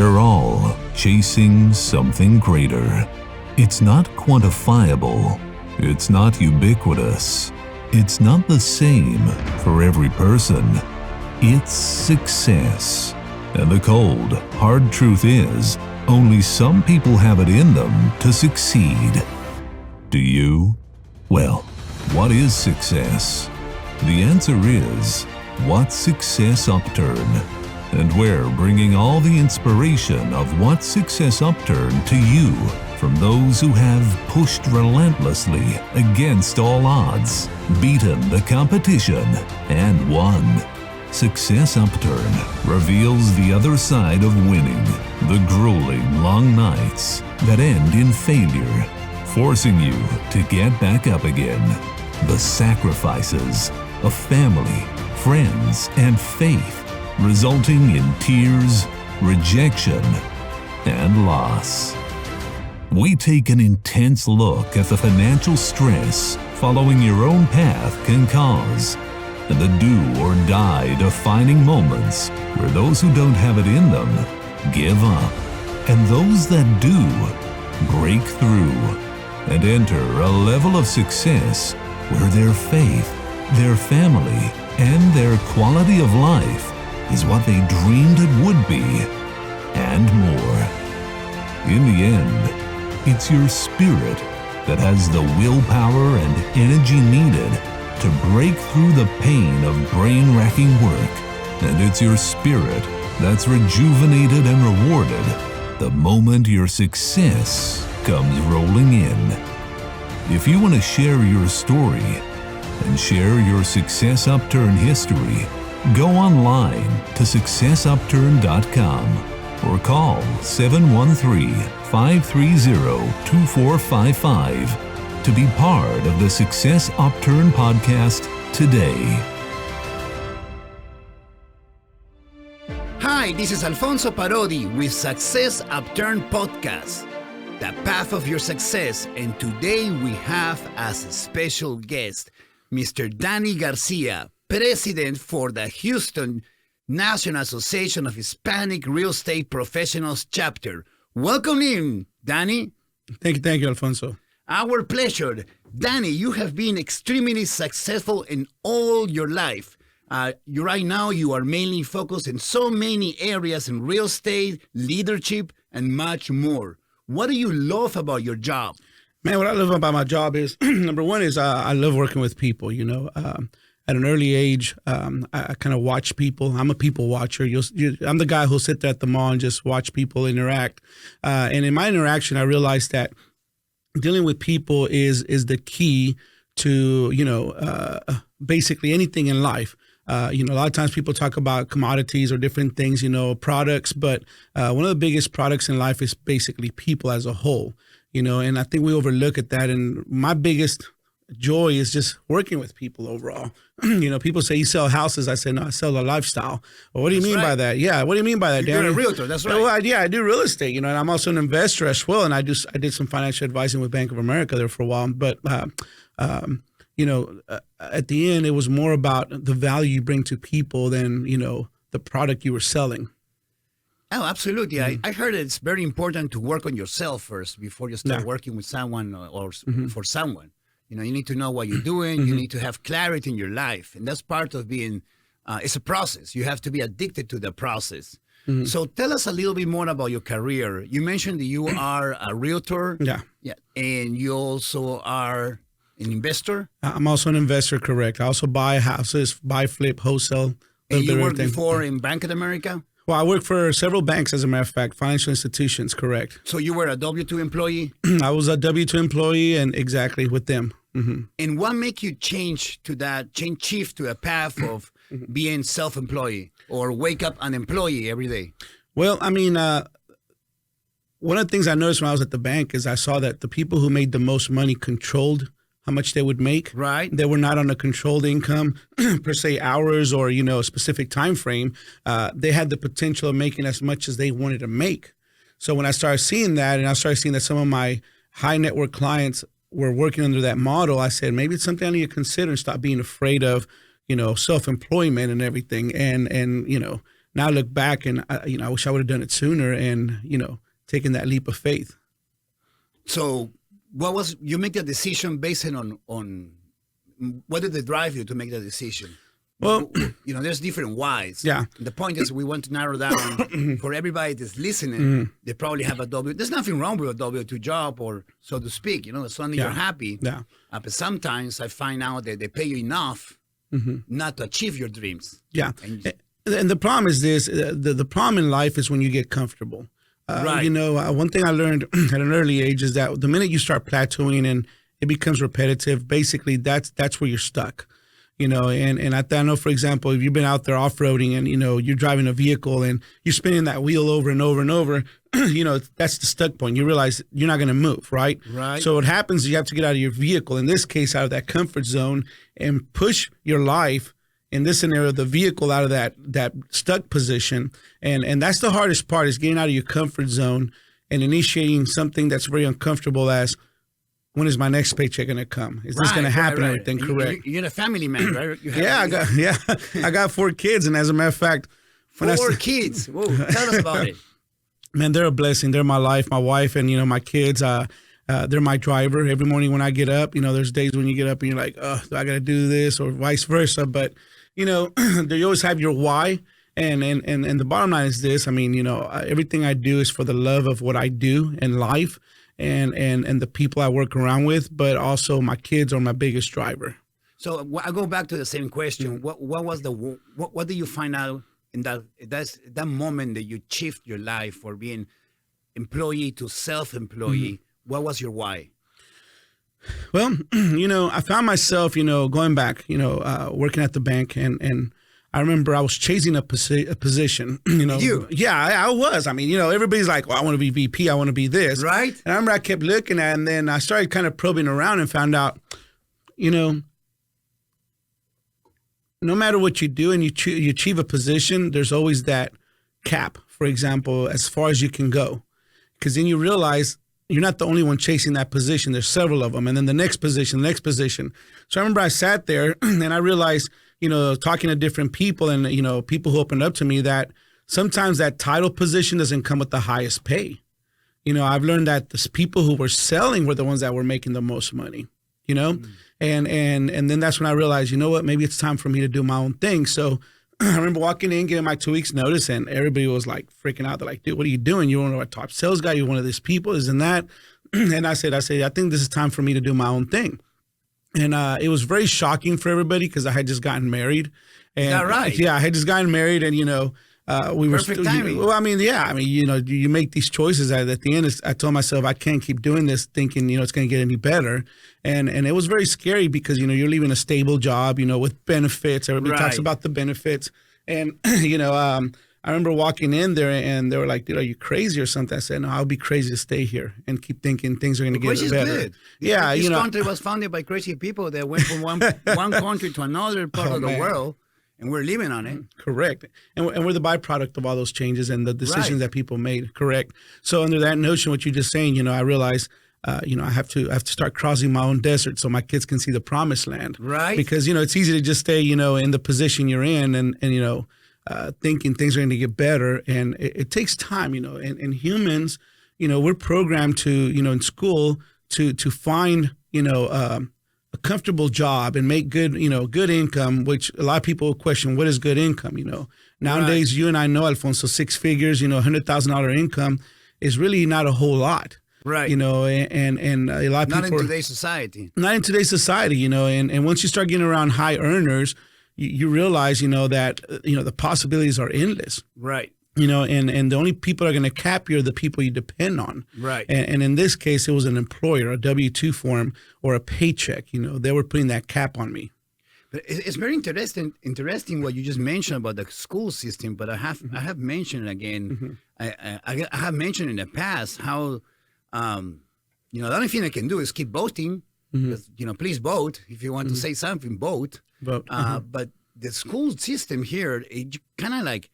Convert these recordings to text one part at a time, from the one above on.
are all chasing something greater. It's not quantifiable. It's not ubiquitous. It's not the same for every person. It's success. And the cold, hard truth is, only some people have it in them to succeed. Do you? Well, what is success? The answer is, What Success Upturn. And we're bringing all the inspiration of What Success Upturn to you from those who have pushed relentlessly against all odds, beaten the competition, and won. Success Upturn reveals the other side of winning, the grueling long nights that end in failure, forcing you to get back up again. The sacrifices of family, friends, and faith, resulting in tears, rejection, and loss. We take an intense look at the financial stress following your own path can cause, and the do-or-die defining moments where those who don't have it in them give up, and those that do break through and enter a level of success where their faith, their family, and their quality of life is what they dreamed it would be, and more. In the end, it's your spirit that has the willpower and energy needed to break through the pain of brain-racking work, and it's your spirit that's rejuvenated and rewarded the moment your success comes rolling in. If you want to share your story and share your Success Upturn history, go online to successupturn.com or call 713-530-2455 to be part of the Success Upturn podcast today. Hi, this is Alfonso Parodi with Success Upturn Podcast, the path of your success. And today we have as a special guest, Mr. Danny Garcia, President for the Houston National Association of Hispanic Real Estate Professionals Chapter. Welcome in, Danny. Thank you, Alfonso. Our pleasure. Danny, you have been extremely successful in all your life. Right now, you are mainly focused in so many areas in real estate, leadership, and much more. What do you love about your job? Man, what I love about my job is, number one is I love working with people, At an early age, I kind of watch people. I'm a people watcher. I'm the guy who'll sit there at the mall and just watch people interact. And in my interaction, I realized that dealing with people is the key to, basically anything in life. A lot of times people talk about commodities or different things, products, but one of the biggest products in life is basically people as a whole, and I think we overlook at that. And my biggest joy is just working with people overall. People say you sell houses. I say, no, I sell a lifestyle. Well, what do you mean by that? Yeah. What do you mean by that, Danny? You're a realtor. That's right. Well, I do real estate, and I'm also an investor as well. And I did some financial advising with Bank of America there for a while. But, at the end, it was more about the value you bring to people than, the product you were selling. Oh, absolutely. Mm-hmm. I heard it's very important to work on yourself first before you start working with someone or for someone. You need to know what you're doing. Mm-hmm. You need to have clarity in your life. And that's part of being, it's a process. You have to be addicted to the process. Mm-hmm. So tell us a little bit more about your career. You mentioned that you are a realtor. Yeah. And you also are an investor. I'm also an investor, correct. I also buy houses, buy, flip, wholesale. And you worked before in Bank of America? Well, I worked for several banks, as a matter of fact, financial institutions, correct. So you were a W-2 employee? I was a W-2 employee, and exactly with them. Mm-hmm. And what make you shift to a path of being self-employed or wake up an employee every day? Well, I mean, one of the things I noticed when I was at the bank is I saw that the people who made the most money controlled how much they would make. Right. They were not on a controlled income per se hours or, a specific time frame. They had the potential of making as much as they wanted to make. So when I started seeing that, and I started seeing that some of my high net worth clients were working under that model, I said, maybe it's something I need to consider and stop being afraid of, self-employment and everything. And now I look back and I wish I would have done it sooner and taken that leap of faith. So you make the decision based on what did it drive you to make the decision? Well, there's different whys. Yeah. The point is we want to narrow down for everybody that's listening. They probably have a there's nothing wrong with a W-2 job, or so to speak. As long as you're happy. Yeah. But sometimes I find out that they pay you enough not to achieve your dreams. Yeah. And the problem is this: the problem in life is when you get comfortable. Right. One thing I learned at an early age is that the minute you start plateauing and it becomes repetitive, basically that's where you're stuck. And I know, for example, if you've been out there off-roading and, you're driving a vehicle and you're spinning that wheel over and over and over, that's the stuck point. You realize you're not going to move, right? Right. So what happens is you have to get out of your vehicle, in this case, out of that comfort zone, and push your life, in this scenario, the vehicle, out of that stuck position. And that's the hardest part, is getting out of your comfort zone and initiating something that's very uncomfortable, as, when is my next paycheck going to come? Is this going to happen? Right. Everything correct? You're a family man, right? I got 4 kids, and as a matter of fact, 4 kids. Whoa, tell us about it. Man, they're a blessing. They're my life, my wife, and my kids. They're my driver. Every morning when I get up, there's days when you get up and you're like, oh, I got to do this, or vice versa. But you always have your why. And the bottom line is this: everything I do is for the love of what I do in life. And the people I work around with, but also my kids are my biggest driver. So I go back to the same question. What was what did you find out in that moment that you shifted your life for being employee to self-employee? What was your why? Well, I found myself, going back, working at the bank, and I remember I was chasing a position, You? Yeah, I was. Everybody's like, well, I want to be VP. I want to be this. Right. And I remember I kept looking at it, and then I started kind of probing around and found out, no matter what you do and you achieve a position, there's always that cap, for example, as far as you can go. Because then you realize you're not the only one chasing that position. There's several of them. And then the next position. So I remember I sat there and I realized, talking to different people and, people who opened up to me, that sometimes that title position doesn't come with the highest pay. I've learned that the people who were selling were the ones that were making the most money, and then that's when I realized, maybe it's time for me to do my own thing. So I remember walking in, getting my 2 weeks notice, and everybody was like freaking out. They're like, dude, what are you doing? You're one of our top sales guy. You're one of these people, isn't that? And I said, I think this is time for me to do my own thing. And it was very shocking for everybody because I had just gotten married. And, is that right? Yeah, I had just gotten married, and we were perfect timing. You make these choices. At the end, I told myself I can't keep doing this, thinking it's going to get any better. And it was very scary because you're leaving a stable job, with benefits. Everybody talks about the benefits, and I remember walking in there and they were like, dude, are you crazy or something? I said, no, I'll be crazy to stay here and keep thinking things are going to get better. Good. Yeah, this country was founded by crazy people that went from one country to another part of the world, and we're living on it. Correct. And we're the byproduct of all those changes and the decisions that people made. Correct. So under that notion, what you're just saying, I realized, I have to start crossing my own desert so my kids can see the promised land. Right. Because, it's easy to just stay, in the position you're in and thinking things are going to get better. And it takes time, and humans, we're programmed to, in school to find, a comfortable job and make good, good income, which a lot of people question, what is good income? Nowadays, you and I know, Alfonso, 6 figures, $100,000 income is really not a whole lot. Right. And a lot of not people. In today's society. Not in today's society, and once you start getting around high earners, you realize, that, the possibilities are endless. Right. And the only people that are going to cap you are the people you depend on. Right. And in this case, it was an employer, a W-2 form or a paycheck. They were putting that cap on me. But it's very interesting what you just mentioned about the school system. But I have mentioned again, I have mentioned in the past how, the only thing I can do is keep voting. Because, please vote. If you want to say something, vote. But the school system here, it kind of like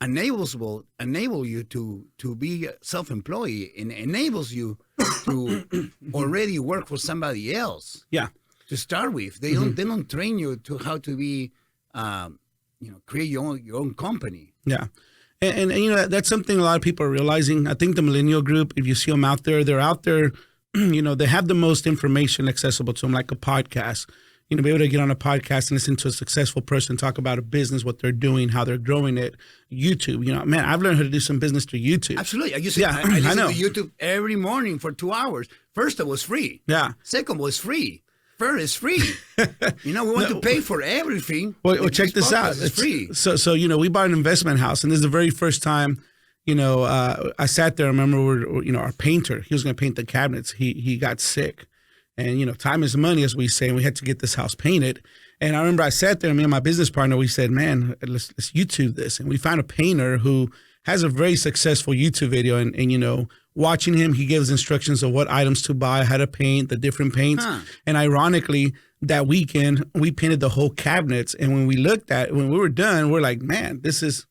enable you to be self-employed and enables you to already work for somebody else. Yeah. To start with, they don't train you to how to be, create your own company. Yeah. And that's something a lot of people are realizing. I think the millennial group, if you see them out there, they're out there, they have the most information accessible to them, like a podcast. Be able to get on a podcast and listen to a successful person talk about a business, what they're doing, how they're growing it. YouTube, man, I've learned how to do some business through YouTube. Absolutely. I listen to YouTube every morning for 2 hours. First, it was free. Yeah. Second, was free. Third is free. We want to pay for everything. Well, check this out. It's free. So we bought an investment house, and this is the very first time, I sat there. I remember, our painter, he was going to paint the cabinets. He got sick. And, time is money, as we say, and we had to get this house painted. And I remember I sat there, and me and my business partner, we said, man, let's YouTube this. And we found a painter who has a very successful YouTube video. And watching him, he gives instructions of what items to buy, how to paint, the different paints. And ironically, that weekend, we painted the whole cabinets. And when we were done, we're like, man, this is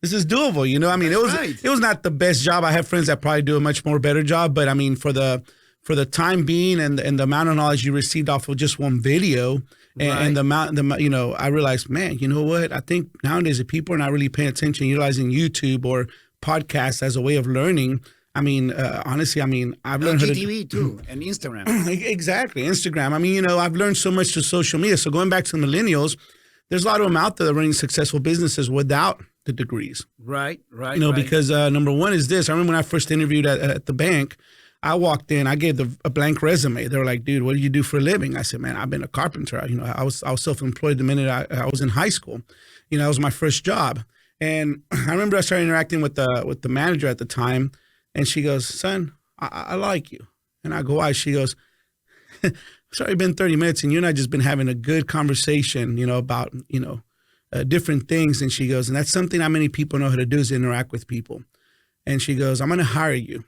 doable. It was not the best job. I have friends that probably do a much more better job. But, for the time being and the amount of knowledge you received off of just one video and the amount, I realized, man, you know what? I think nowadays if people are not really paying attention, utilizing YouTube or podcasts as a way of learning, honestly, I've learned TV too, and Instagram. Exactly. Instagram. I've learned so much through social media. So going back to the millennials, there's a lot of them out there that are running successful businesses without the degrees. Right. Because number one is this. I remember when I first interviewed at the bank, I walked in, I gave a blank resume. They were like, dude, what do you do for a living? I said, man, I've been a carpenter. I was self-employed the minute I was in high school. That was my first job. And I remember I started interacting with the manager at the time, and she goes, son, I like you. And I go, why? She goes, it's already been 30 minutes, and you and I just been having a good conversation, about, different things. And she goes, and that's something not many people know how to do is interact with people. And she goes, I'm going to hire you.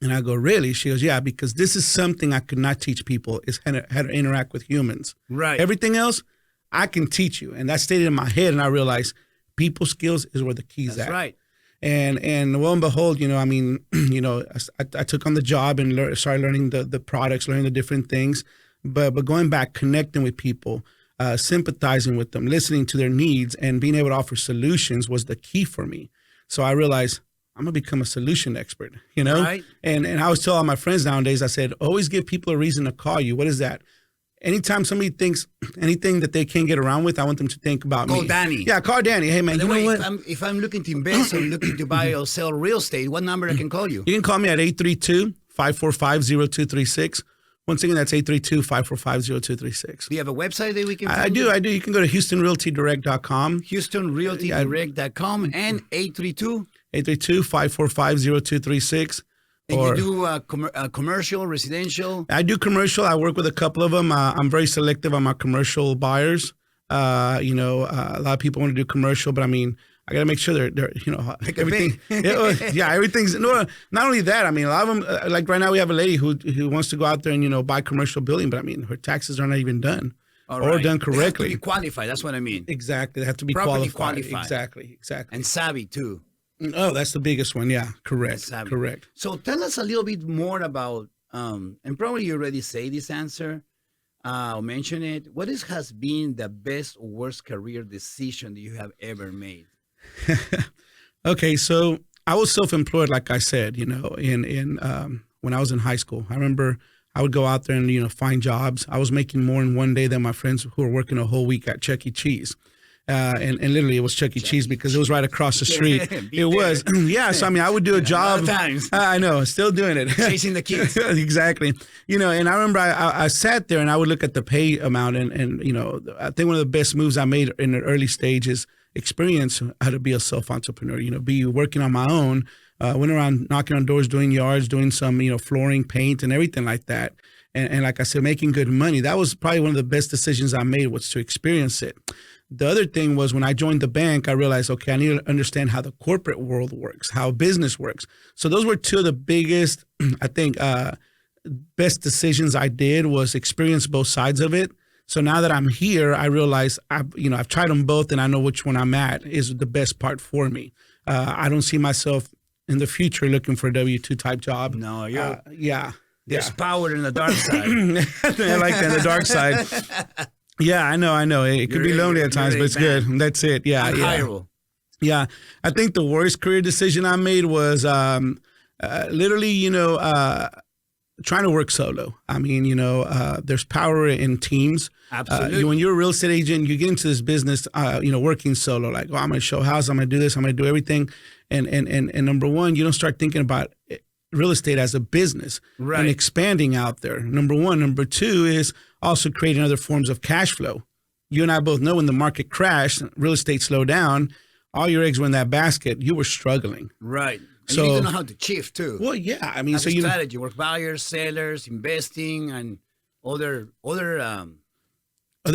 And I go, really? She goes, yeah, because this is something I could not teach people is how to interact with humans. Right. Everything else, I can teach you. And that stayed in my head, and I realized people skills is where the key's at. That's right. And lo and behold, I took on the job and started learning the products, learning the different things. But going back, connecting with people, sympathizing with them, listening to their needs, and being able to offer solutions was the key for me. So I realized, I'm going to become a solution expert, Right. And I always tell all my friends nowadays, I said, always give people a reason to call you. What is that? Anytime somebody thinks anything that they can't get around with, I want them to think about me. Call Danny. Yeah, call Danny. Hey, man, By the way, if I'm looking to invest or looking to buy or sell real estate, what number I can call you? You can call me at 832-545-0236. Once again, that's 832-545-0236. Do you have a website that we can I do. You can go to HoustonRealtyDirect.com. HoustonRealtyDirect.com and 832-545-0236. And you do commercial, residential? I do commercial. I work with a couple of them. I'm very selective on my commercial buyers. A lot of people want to do commercial, but I got to make sure they're everything. Everything's not only that. A lot of them, like right now, we have a lady who wants to go out there and buy commercial building, but her taxes are not even done or done correctly. They have to be qualified. That's what I mean. Exactly, they have to be qualified. Exactly. And savvy too. Oh, that's the biggest one. Yeah, correct. Correct. So tell us a little bit more about, and probably you already say this answer, or mention it. What has been the best or worst career decision that you have ever made? Okay, so I was self-employed, like I said, in when I was in high school. I remember I would go out there and, find jobs. I was making more in one day than my friends who were working a whole week at Chuck E. Cheese. And literally it was Chuck E. Cheese because it was right across the street. It was. Yeah. So, I would do a job. A lot of times. I know. Still doing it. Chasing the kids. Exactly. And I remember I sat there and I would look at the pay amount and I think one of the best moves I made in the early stages, experience how to be a self-entrepreneur, be working on my own, went around knocking on doors, doing yards, doing some, flooring, paint and everything like that. And like I said, making good money. That was probably one of the best decisions I made was to experience it. The other thing was when I joined the bank, I realized, okay, I need to understand how the corporate world works, how business works. So those were two of the biggest, I think, best decisions I did was experience both sides of it. So now that I'm here, I realize I've tried them both and I know which one I'm at is the best part for me. I don't see myself in the future looking for a W-2 type job. No, yeah. There's power in the dark side. I like that, the dark side. Yeah, I know. It could be lonely at times, but it's good. That's it. Yeah, Unhireable. Yeah. I think the worst career decision I made was literally, trying to work solo. I mean, there's power in teams. Absolutely. When you're a real estate agent, you get into this business, working solo. Like, I'm going to show houses, I'm going to do this, I'm going to do everything. And number one, you don't start thinking about real estate as a business and expanding out there. Number one. Number two is also creating other forms of cash flow. You and I both know when the market crashed, real estate slowed down, all your eggs were in that basket. You were struggling. Right. And you need to know how to shift too. Well, yeah. I mean, so strategy, work buyers, sellers, investing, and other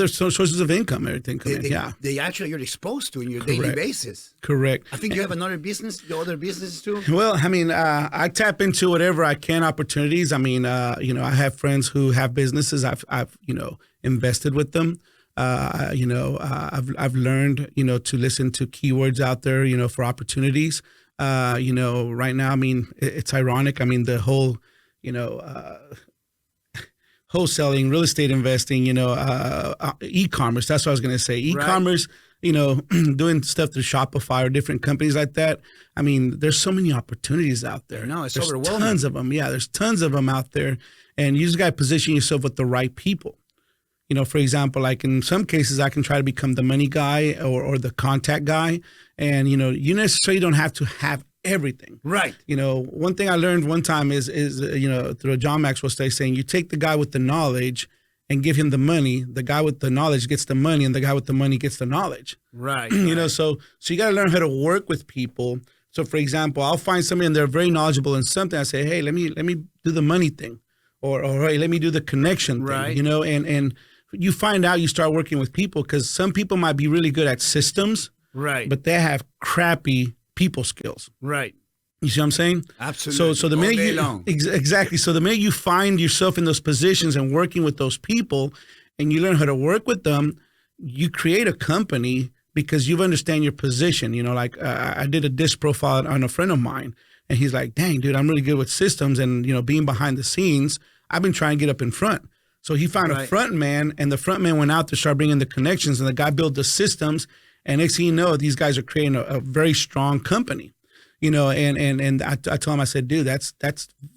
sources of income, everything coming in. Yeah. They actually you're exposed to in your daily basis. Correct. I think you have another business, the other businesses too. Well, I mean, I tap into whatever I can opportunities. I mean, I have friends who have businesses. I've invested with them. I've learned, to listen to keywords out there, for opportunities. Right now, I mean, it's ironic. I mean, the whole, wholesaling, real estate investing, e-commerce. That's what I was going to say. E-commerce, doing stuff through Shopify or different companies like that. I mean, there's so many opportunities out there. No, it's there's overwhelming. Tons of them. Yeah, there's tons of them out there. And you just got to position yourself with the right people. For example, like in some cases, I can try to become the money guy or the contact guy. And, you necessarily don't have to have everything. Right. One thing I learned one time is through a John Maxwell study saying you take the guy with the knowledge and give him the money. The guy with the knowledge gets the money and the guy with the money gets the knowledge. Right. So you got to learn how to work with people. So, for example, I'll find somebody and they're very knowledgeable in something. I say, hey, let me do the money thing or hey, let me do the connection thing, and you find out you start working with people because some people might be really good at systems, right? But they have crappy people skills, right? You see what I'm saying? Absolutely. So the minute exactly. So the minute you find yourself in those positions and working with those people, and you learn how to work with them, you create a company because you understand your position. Like I did a disc profile on a friend of mine, and he's like, "Dang, dude, I'm really good with systems and being behind the scenes. I've been trying to get up in front." So he found a front man, and the front man went out to start bringing the connections, and the guy built the systems. And next thing you know, these guys are creating a very strong company, and I told him, I said, dude, that's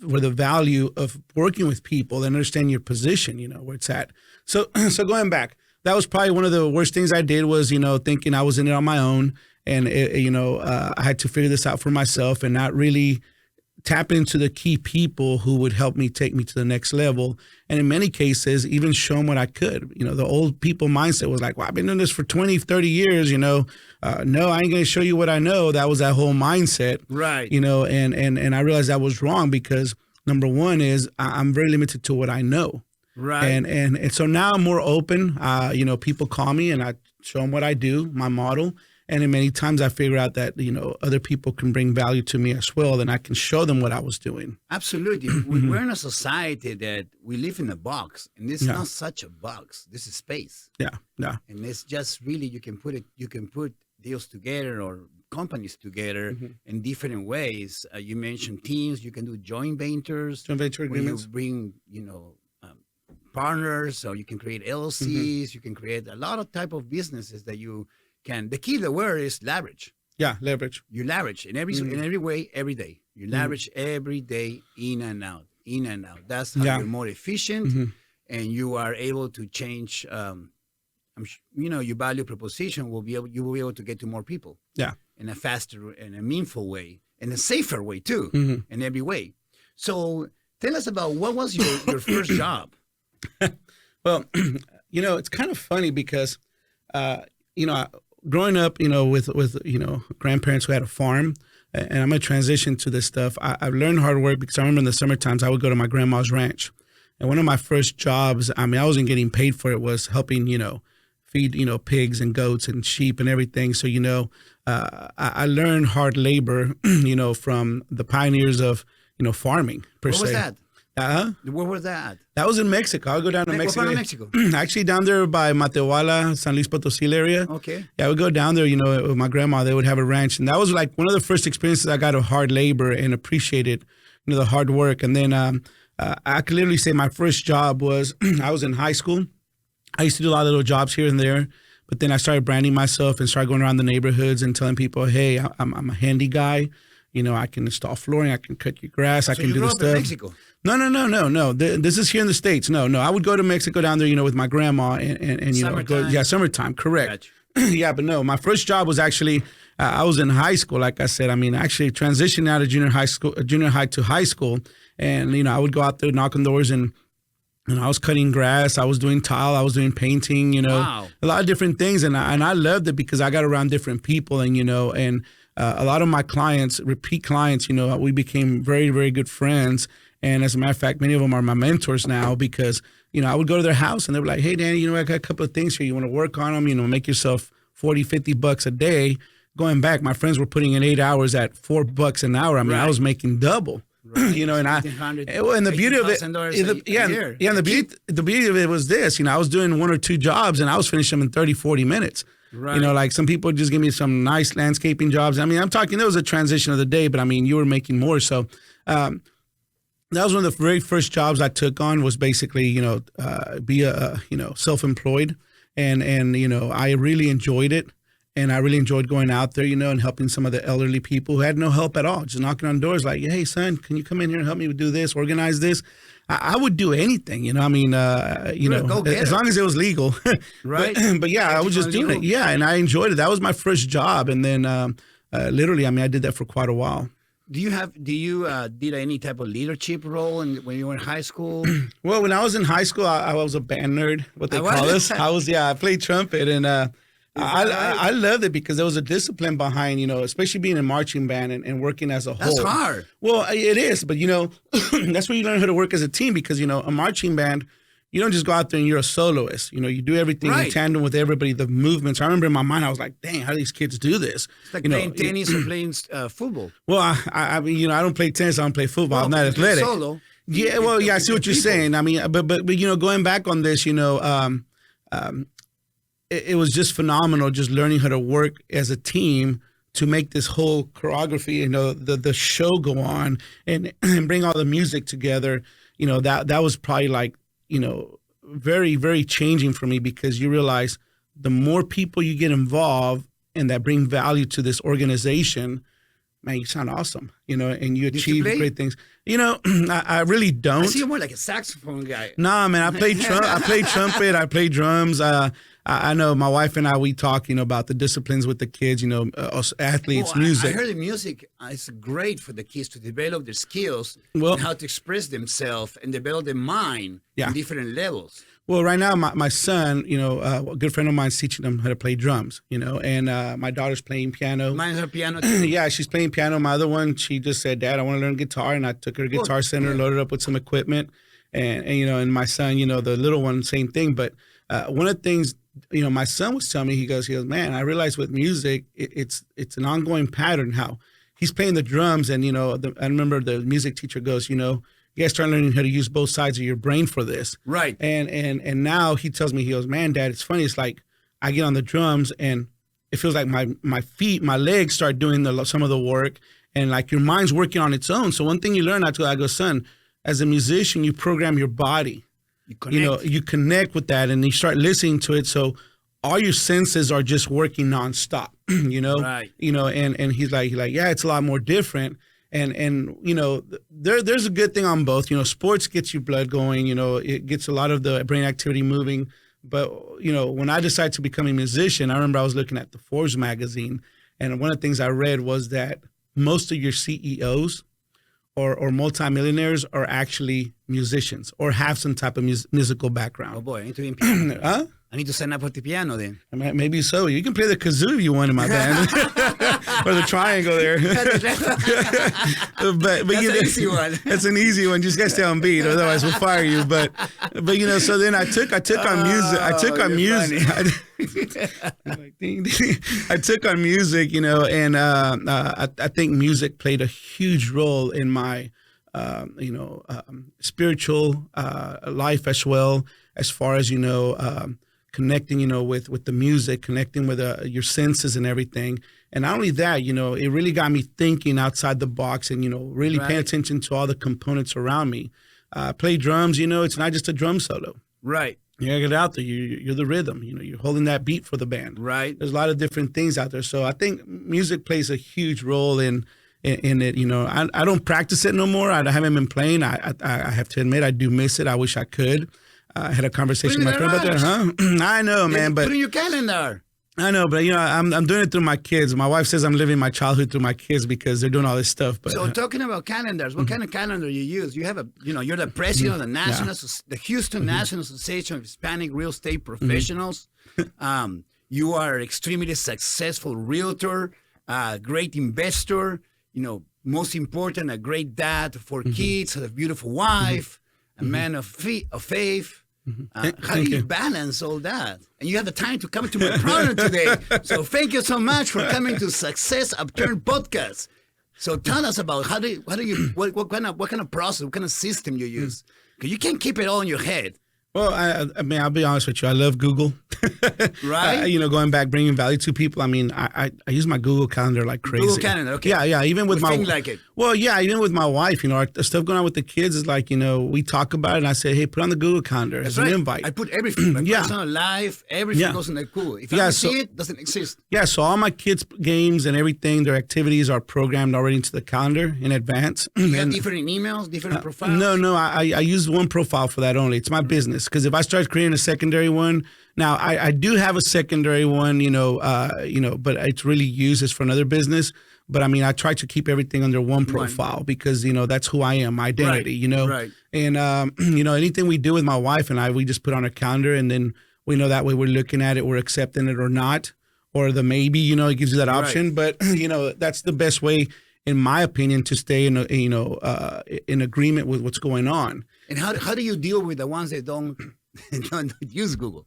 where the value of working with people and understanding your position, where it's at. So going back, that was probably one of the worst things I did was, thinking I was in it on my own, and I had to figure this out for myself and not really tap into the key people who would help me take me to the next level. And in many cases, even show them what I could. The old people mindset was like, well, I've been doing this for 20, 30 years, no, I ain't going to show you what I know. That was that whole mindset. Right. And I realized that was wrong because number one is I'm very limited to what I know. Right. And so now I'm more open. People call me and I show them what I do, my model. And then many times I figure out that, other people can bring value to me as well, and I can show them what I was doing. Absolutely. We're in a society that we live in a box, and this is not such a box. This is space. Yeah. And it's just really, you can put deals together or companies together in different ways. You mentioned teams. You can do joint ventures. Joint venture agreements. You bring, partners, or you can create LLCs. You can create a lot of type of businesses that you can. The key, the word is leverage. Yeah, leverage. You leverage in every way, every day. You leverage every day, in and out. That's how you're more efficient, and you are able to change. Your value proposition you will be able to get to more people. Yeah, in a faster and a meaningful way, and a safer way too, in every way. So tell us about what was your first job. Well, it's kind of funny because, growing up, with grandparents who had a farm, and I'm going to transition to this stuff. I've learned hard work because I remember in the summer times I would go to my grandma's ranch. And one of my first jobs, I wasn't getting paid for it, was helping, feed, pigs and goats and sheep and everything. So, I learned hard labor, from the pioneers of, farming per se. What was that? Where was that? That was in Mexico. I'll go down to Mexico. What part of Mexico? Actually, down there by Matehuala, San Luis Potosí area. Okay. Yeah, I would go down there, with my grandma. They would have a ranch. And that was like one of the first experiences I got of hard labor and appreciated, the hard work. And then I could literally say my first job was, I was in high school. I used to do a lot of little jobs here and there, but then I started branding myself and started going around the neighborhoods and telling people, hey, I'm a handy guy. You know, I can install flooring, I can cut your grass, I can do this stuff. In Mexico? No. This is here in the States. No. I would go to Mexico down there, you know, with my grandma and you know, go, summertime, correct. Yeah, but no, my first job was actually, I was in high school, like I said. I mean, actually transitioning out of junior high to high school. And, you know, I would go out there, knock on doors, and I was cutting grass, I was doing tile, I was doing painting, you know, a lot of different things. And I loved it because I got around different people and, you know, and a lot of my clients, repeat clients, you know, we became very, very good friends. And as a matter of fact, many of them are my mentors now because, you know, I would go to their house and they were like, hey, Danny, you know, I got a couple of things here. You want to work on them, you know, make yourself $40-50 a day. Going back, my friends were putting in 8 hours at $4 an hour. I mean, I was making double. Right. You know, and the beauty of it, and the beauty of it was this, you know, I was doing 1 or 2 jobs and I was finishing them in 30-40 minutes. Right. You know, like some people just give me some nice landscaping jobs. I mean, I'm talking, there was a transition of the day, but I mean, you were making more. So that was one of the very first jobs I took on, was basically, you know, be you know, self-employed. And, you know, I really enjoyed it. And I really enjoyed going out there, you know, and helping some of the elderly people who had no help at all, just knocking on doors like, hey, son, can you come in here and help me do this, organize this? I would do anything, you know. I mean, you know, as long as it was legal. Right. But yeah, I was just doing it. Yeah, and I enjoyed it. That was my first job. And then literally, I mean, I did that for quite a while. Do you did any type of leadership role when you were in high school? Well, when I was in high school, I was a band nerd, what they call us. I played trumpet, and I loved it because there was a discipline behind, you know, especially being in marching band and working as a whole. That's hard. Well, it is, but, you know, that's where you learn how to work as a team because, you know, a marching band, you don't just go out there and you're a soloist. You know, you do everything in tandem with everybody, the movements. I remember in my mind, I was like, dang, how do these kids do this? It's like playing tennis or playing football. Well, I mean, you know, I don't play tennis, I don't play football. Well, I'm not athletic. Solo. Yeah, well, yeah, I see what you're saying. I mean, but you know, going back on this, you know, it was just phenomenal just learning how to work as a team to make this whole choreography, you know, the show go on and bring all the music together. You know, that was probably like, you know, very, very changing for me because you realize the more people you get involved and that bring value to this organization, man, you sound awesome, you know, and you achieve great things. You know, I really don't. I see you more like a saxophone guy. Nah, man, I played trumpet, I played drums. I know my wife and I, we talk, you know, about the disciplines with the kids, you know, us athletes, music. I heard the music is great for the kids to develop their skills and how to express themselves and develop their mind in different levels. Well, right now, my son, you know, a good friend of mine is teaching him how to play drums, you know, and my daughter's playing piano. Mine's her piano too. Yeah, she's playing piano. My other one, she just said, Dad, I want to learn guitar. And I took her to Guitar Center, loaded up with some equipment. And, you know, and my son, you know, the little one, same thing. But one of the things, you know, my son was telling me, he goes, man, I realize with music, it's an ongoing pattern how he's playing the drums. And, you know, I remember the music teacher goes, you know, you guys start learning how to use both sides of your brain for this. Right. And now he tells me, he goes, man, Dad, it's funny. It's like I get on the drums and it feels like my feet, my legs start doing some of the work and like your mind's working on its own. So one thing you learn, I go, son, as a musician, you program your body. You know, you connect with that and you start listening to it. So all your senses are just working nonstop, you know? Right. You know, and he's like, yeah, it's a lot more different. And you know, there's a good thing on both. You know, sports gets your blood going, you know, it gets a lot of the brain activity moving. But, you know, when I decided to become a musician, I remember I was looking at the Forbes magazine. And one of the things I read was that most of your CEOs or multimillionaires are actually musicians or have some type of musical background. Oh, boy, I need to be in piano. Huh? I need to sign up for the piano then. Maybe so. You can play the kazoo if you want in my band. Or the triangle there. but that's an easy one. That's an easy one. Just gotta stay on beat, otherwise we'll fire you. But you know, so then I took on music. I took on music. I took on music, you know, and I think music played a huge role in my spiritual life as well, as far as, you know, connecting, you know, with the music, connecting with your senses and everything. And not only that, you know, it really got me thinking outside the box and, you know, really paying attention to all the components around me. Play drums, you know, it's not just a drum solo. Right. You gotta get out there. You're the rhythm. You're holding that beat for the band. Right. There's a lot of different things out there. So I think music plays a huge role in it. I don't practice it no more. I haven't been playing. I have to admit I do miss it. I wish I could. I had a conversation with my friend about that. I know, man. But put in your calendar. I know, but I'm doing it through my kids. My wife says I'm living my childhood through my kids because they're doing all this stuff. But so talking about calendars, what kind of calendar you use? You have you're the president of the Houston National Association of Hispanic Real Estate Professionals. You are an extremely successful realtor, great investor. Most important, a great dad for kids, a beautiful wife, a man of faith. How do you balance all that? And you have the time to come to my program today. So thank you so much for coming to Success Upturn Podcast. So tell us about what kind of process, what kind of system you use? Because you can't keep it all in your head. Well, I mean, I'll be honest with you. I love Google. Right. Going back, bringing value to people. I mean, I use my Google Calendar like crazy. Google Calendar, okay. Yeah. Even with my like it. Well, yeah. Even with my wife, our stuff going on with the kids is like, we talk about it, and I say, hey, put on the Google Calendar as an invite. I put everything. My personal life, everything goes in the Google. If I don't see it, doesn't exist. Yeah. So all my kids' games and everything, their activities are programmed already into the calendar in advance. You have different emails, different profiles. No. I use one profile for that only. It's my business, because if I start creating a secondary one. Now, I do have a secondary one, but it's really used as for another business. But I mean, I try to keep everything under one profile because, that's who I am, my identity, Right. And, anything we do with my wife and I, we just put on a calendar, and then we know that way we're looking at it, we're accepting it or not, or the maybe, it gives you that option. Right. But, that's the best way, in my opinion, to stay in agreement with what's going on. And how do you deal with the ones that don't use Google?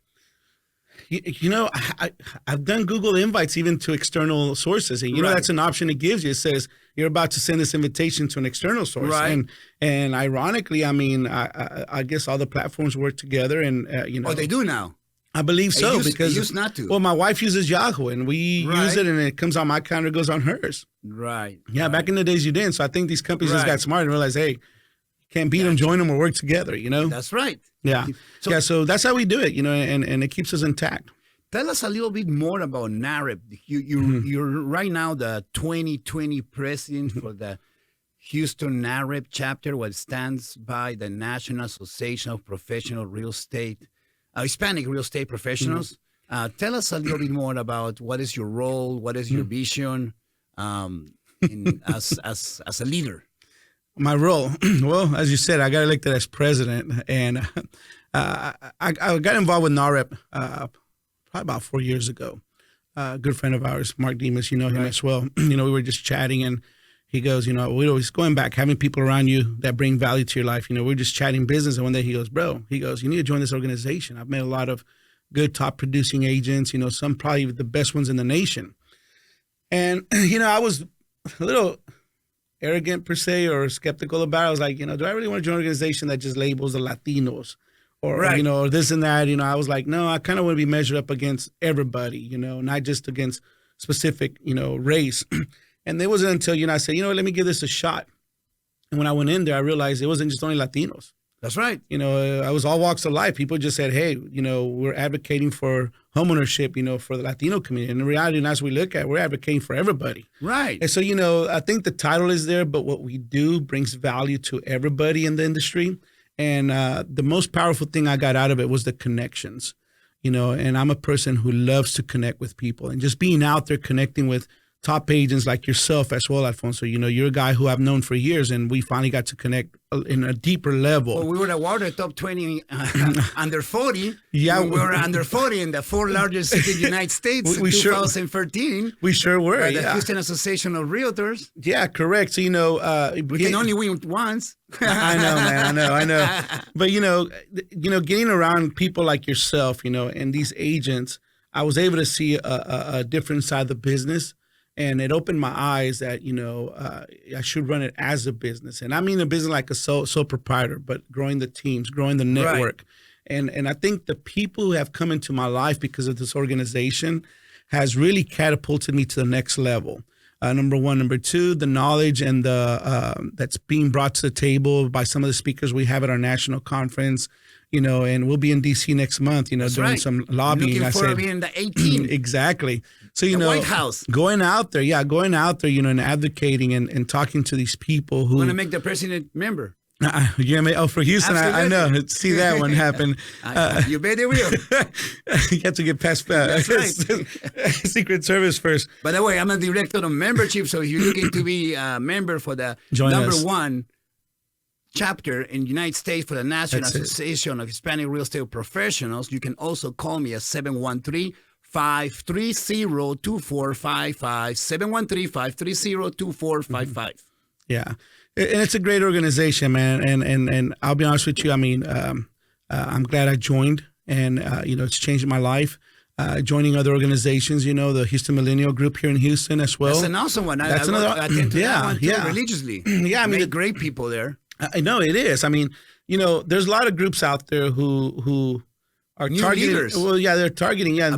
I've done Google invites even to external sources, and that's an option it gives you. It says you're about to send this invitation to an external source, right? And ironically, I mean, I guess all the platforms work together, and Oh, they do now. I believe so, because used not to. Well, my wife uses Yahoo, and we use it, and it comes on my calendar, goes on hers. Right. Yeah, back in the days you didn't. So I think these companies just got smart and realized, hey, can't beat them, join them, or work together. That's right. Yeah. So that's how we do it, and it keeps us intact. Tell us a little bit more about NAREP. You're right now the 2020 president for the Houston NAREP chapter, what stands by the National Association of Professional Real Estate, Hispanic Real Estate Professionals. Tell us a little bit more about what is your role, what is your vision as a leader. My role, well, as you said, I got elected as president, and I got involved with NAREP probably about 4 years ago. A good friend of ours, Mark Demas, you know him as well. We were just chatting, and he goes, we're always going back, having people around you that bring value to your life. We're just chatting business, and one day he goes, bro, you need to join this organization. I've met a lot of good top producing agents, some probably the best ones in the nation. And, I was a little arrogant per se, or skeptical about it. I was like, do I really want to join an organization that just labels the Latinos or, or this and that? I was like, no, I kind of want to be measured up against everybody, not just against specific, race. And it wasn't until, I said, let me give this a shot. And when I went in there, I realized it wasn't just only Latinos. That's right. I was all walks of life. People just said, hey, we're advocating for homeownership, for the Latino community. And in reality, and as we look at, we're advocating for everybody. Right. And so, I think the title is there, but what we do brings value to everybody in the industry. And the most powerful thing I got out of it was the connections, and I'm a person who loves to connect with people, and just being out there connecting with top agents like yourself as well, Alfonso. You're a guy who I've known for years, and we finally got to connect in a deeper level. Well, we were awarded top 20 under 40. Yeah, we were under 40 in the 4 largest cities in the United States in 2013. We sure were. By the Houston Association of Realtors. Yeah, correct. So, we can only win once. I know, man. I know. But, getting around people like yourself, and these agents, I was able to see a different side of the business. And it opened my eyes that, I should run it as a business. And I mean a business like a sole proprietor, but growing the teams, growing the network. Right. And I think the people who have come into my life because of this organization has really catapulted me to the next level. Number one. Number two, the knowledge and the that's being brought to the table by some of the speakers we have at our national conference. And we'll be in D.C. next month, doing some lobbying. Looking forward to being the 18th. Exactly. So, the White House. Going out there, and advocating and talking to these people who want to make the president member. For Houston, I know. See that one happen. You bet it will. You have to get past Secret Service first. By the way, I'm a director of membership, so if you're looking to be a member for the Join number us. one chapter in the United States for the National Association of Hispanic Real Estate Professionals, you can also call me at 713-530-2455, 713-530-2455. Yeah. And it's a great organization, man. And I'll be honest with you. I mean, I'm glad I joined, and, it's changed my life. Joining other organizations, the Houston Millennial Group here in Houston as well. That's an awesome one. That's another. I attend to that one too, yeah. religiously. Yeah, I mean, great people there. I know it is. I mean, there's a lot of groups out there who are New targeting. leaders. Well, yeah, they're targeting. Yeah,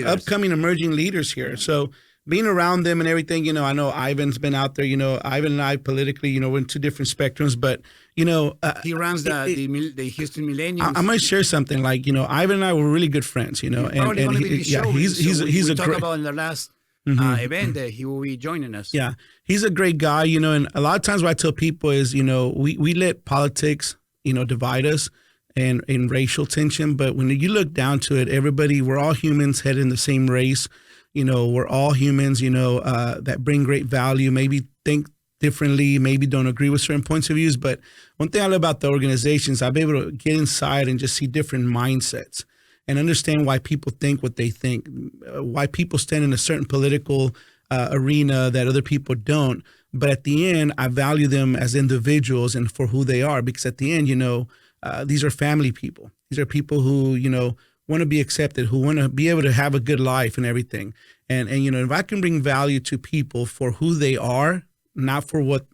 upcoming emerging leaders here. So being around them and everything, I know Ivan's been out there. Ivan and I politically, we're in two different spectrums, but he runs the Houston Millennials. I'm gonna share something. Like, Ivan and I were really good friends. He's we a talked great. about in the last event that he will be joining us. Yeah, he's a great guy. And a lot of times what I tell people is, we let politics, divide us and in racial tension. But when you look down to it, we're all humans headed in the same race. We're all humans, that bring great value, maybe think differently, maybe don't agree with certain points of views. But one thing I love about the organizations, I'll be able to get inside and just see different mindsets and understand why people think what they think, why people stand in a certain political arena that other people don't. But at the end, I value them as individuals and for who they are, because at the end, these are family people. These are people who, want to be accepted, who want to be able to have a good life and everything. And if I can bring value to people for who they are, not for what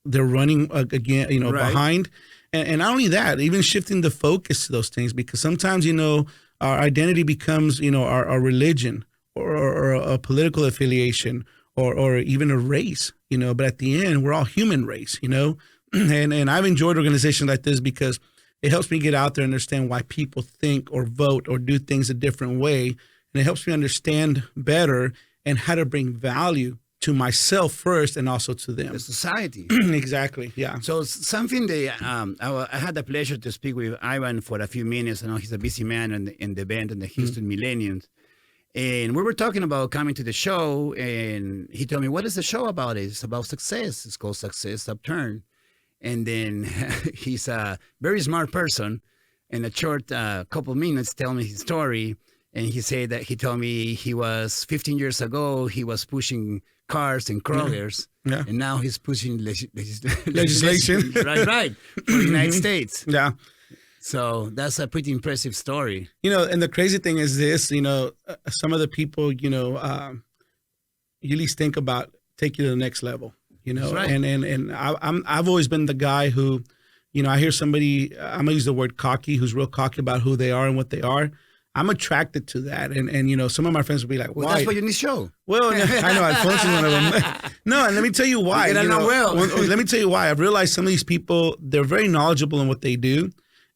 they're running again, right. behind. And not only that, even shifting the focus to those things, because sometimes, our identity becomes, our religion or a political affiliation or even a race, but at the end, we're all human race, and I've enjoyed organizations like this because it helps me get out there and understand why people think or vote or do things a different way. And it helps me understand better and how to bring value to myself first and also to them. The society. Exactly, yeah. So something that I had the pleasure to speak with Ivan for a few minutes. I know he's a busy man in the band and the Houston Millennials. And we were talking about coming to the show, and he told me, what is the show about? It's about success. It's called Success Upturn. And then he's a very smart person. In a short couple minutes, tell me his story. And he said that he told me he was 15 years ago, he was pushing cars and crawlers. Yeah. And now he's pushing legislation. right, for the United States. Yeah. So that's a pretty impressive story. And the crazy thing is this, some of the people, you at least think about take you to the next level. Right. And I've always been the guy who, I hear somebody, I'm gonna use the word cocky, who's real cocky about who they are and what they are. I'm attracted to that, and some of my friends will be like, "Why?" Well, that's what you need to show. Well, I know Alfonso's one of them. No, and let me tell you why. Let me tell you why. I've realized some of these people, they're very knowledgeable in what they do,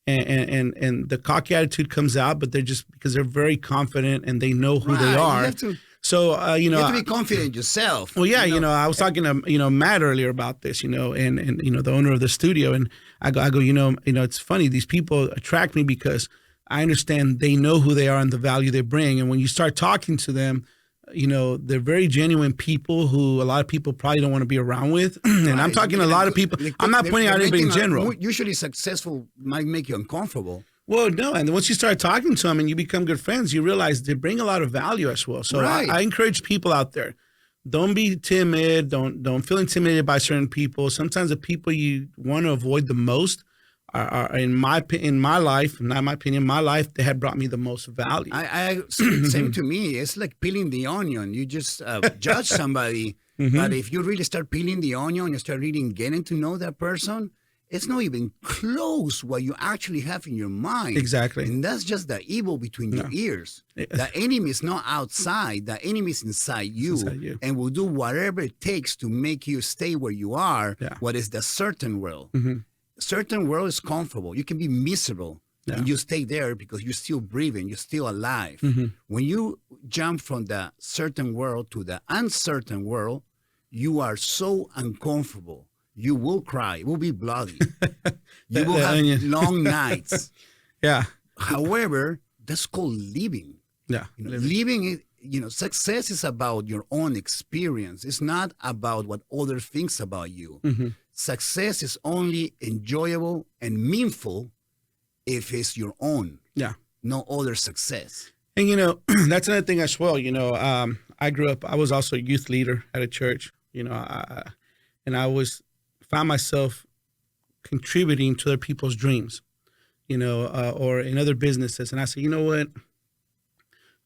and the cocky attitude comes out, but they're just because they're very confident and they know who they are. You have to, so you have to be confident in yourself. Well, yeah, I was talking to Matt earlier about this, and the owner of the studio, and I go, it's funny. These people attract me because I understand they know who they are and the value they bring. And when you start talking to them, they're very genuine people who a lot of people probably don't want to be around with. And I'm talking a lot of people. I'm not pointing out anybody in general. Usually successful might make you uncomfortable. Well, no. And once you start talking to them and you become good friends, you realize they bring a lot of value as well. So right. I encourage people out there, don't be timid. Don't feel intimidated by certain people. Sometimes the people you want to avoid the most are in my life, not my opinion, my life, they have brought me the most value. Same to me. It's like peeling the onion. You just judge somebody, but if you really start peeling the onion, you start really getting to know that person, it's not even close what you actually have in your mind. Exactly. And that's just the evil between your ears. The enemy is not outside. The enemy is inside you, and will do whatever it takes to make you stay where you are, what is the certain world. Certain world is comfortable. You can be miserable, and you stay there because you're still breathing, you're still alive. When you jump from the certain world to the uncertain world, you are so uncomfortable. You will cry. It will be bloody. You will have long nights. However, that's called living. Living is, success is about your own experience. It's not about what others think about you. Success is only enjoyable and meaningful if it's your own. No other success. And, that's another thing as well. I grew up, I was also a youth leader at a church, and I always found myself contributing to other people's dreams, or in other businesses. And I said, you know what?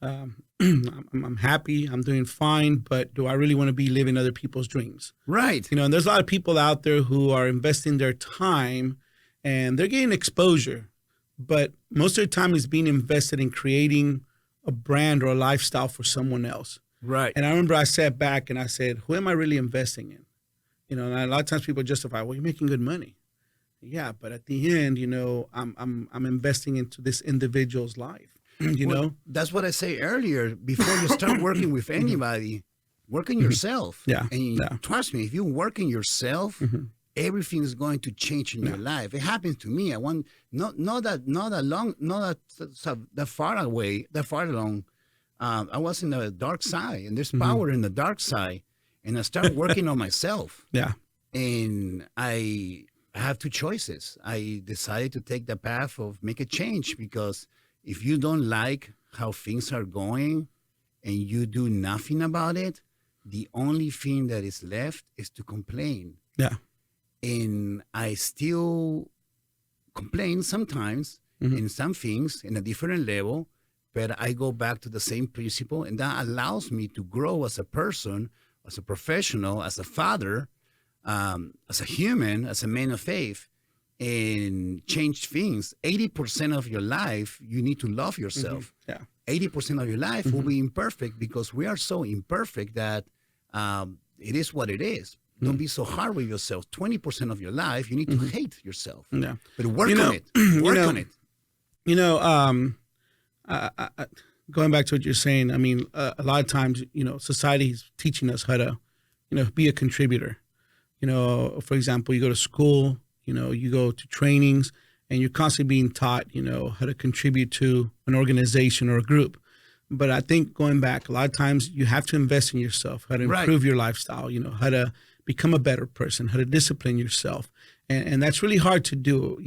I'm happy. I'm doing fine. But do I really want to be living other people's dreams? Right. And there's a lot of people out there who are investing their time and they're getting exposure. But most of the time is being invested in creating a brand or a lifestyle for someone else. Right. And I remember I sat back and I said, who am I really investing in? And a lot of times people justify, well, you're making good money. Yeah, but at the end, I'm investing into this individual's life. That's what I say earlier. Before you start working with anybody, work on yourself. And trust me, if you work in yourself, everything is going to change in your life. It happened to me. I want not that far along. I was in the dark side, and there's power in the dark side. And I started working on myself. And I have two choices. I decided to take the path of make a change, because if you don't like how things are going and you do nothing about it, the only thing that is left is to complain. And I still complain sometimes in some things in a different level, but I go back to the same principle, and that allows me to grow as a person, as a professional, as a father, as a human, as a man of faith, and change things. 80% of your life, you need to love yourself. 80% of your life will be imperfect, because we are so imperfect that it is what it is. Don't be so hard with yourself. 20% of your life, you need to hate yourself. But work on it. Work on it. Going back to what you're saying, I mean, a lot of times, society is teaching us how to, be a contributor. For example, you go to school, you go to trainings, and you're constantly being taught, how to contribute to an organization or a group. But I think going back, a lot of times you have to invest in yourself, how to improve your lifestyle, how to become a better person, how to discipline yourself. And that's really hard to do.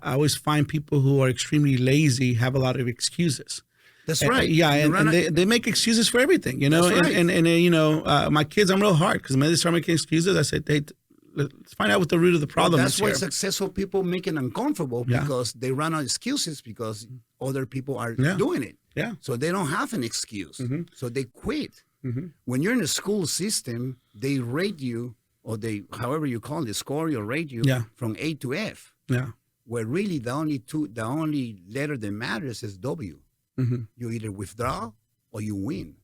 I always find people who are extremely lazy have a lot of excuses. That's right. And they make excuses for everything, That's right. And my kids, I'm real hard, because when they start making excuses, I said, hey, let's find out what the root of the problem is. That's why successful people make it uncomfortable, because they run out of excuses because other people are doing it. So they don't have an excuse. So they quit. When you're in the school system, they rate you, or they, however you call it, score or rate you from A to F. Where really the only letter that matters is W. You either withdraw or you win.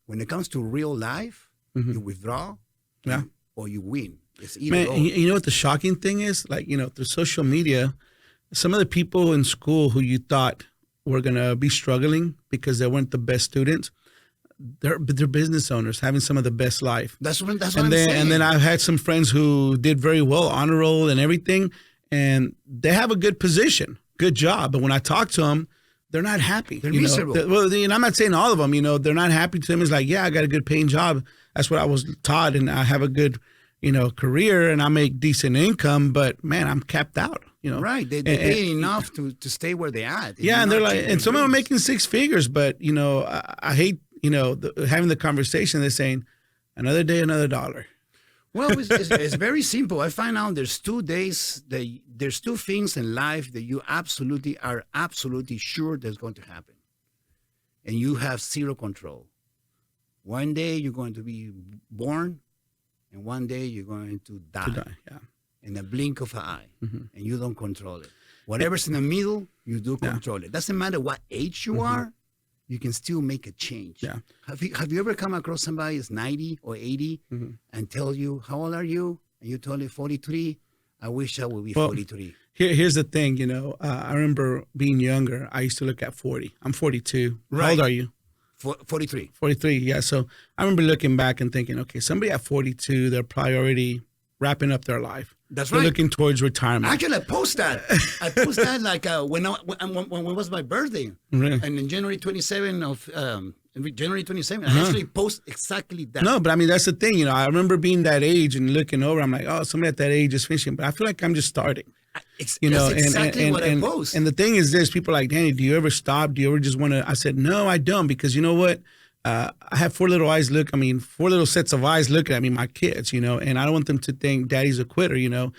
When it comes to real life, you withdraw or you win. It's either or. You know what the shocking thing is? Like, through social media, some of the people in school who you thought were going to be struggling because they weren't the best students, they're business owners having some of the best life. That's what I'm saying. And then I've had some friends who did very well, honor roll and everything, and they have a good position, good job. But when I talk to them, they're not happy. They're miserable. I'm not saying all of them, they're not happy. To them, it's like, I got a good paying job. That's what I was taught, and I have a good, career, and I make decent income, but man, I'm capped out. Right. They pay enough to stay where they at. And they're like, and some of them are making six figures, but I hate, having the conversation. They're saying, another day, another dollar. Well, it's very simple. I find out there's 2 days, there's two things in life that you are absolutely sure that's going to happen. And you have zero control. One day you're going to be born, and one day you're going to die. in a blink of an eye, and you don't control it. Whatever's in the middle, you do control it. Doesn't matter what age you are, you can still make a change. Yeah. Have you ever come across somebody that's 90 or 80 and tell you, how old are you? And you told me 43. I wish I would be 43. Here's the thing, I remember being younger. I used to look at 40. I'm 42. Right. How old are you? 43. 43, yeah. So I remember looking back and thinking, okay, somebody at 42, they're probably already wrapping up their life. That's they're right. Looking towards retirement. Actually, I post that. Like when was my birthday? Really? And in January 27 of January 27, I actually post exactly that. No, but I mean, that's the thing. I remember being that age and looking over. I'm like, oh, somebody at that age is finishing. But I feel like I'm just starting. That's exactly what I post. And the thing is this, people are like, Danny, do you ever stop? Do you ever just want to? I said, no, I don't. Because you know what? I have four little sets of eyes looking at me, my kids, and I don't want them to think daddy's a quitter, and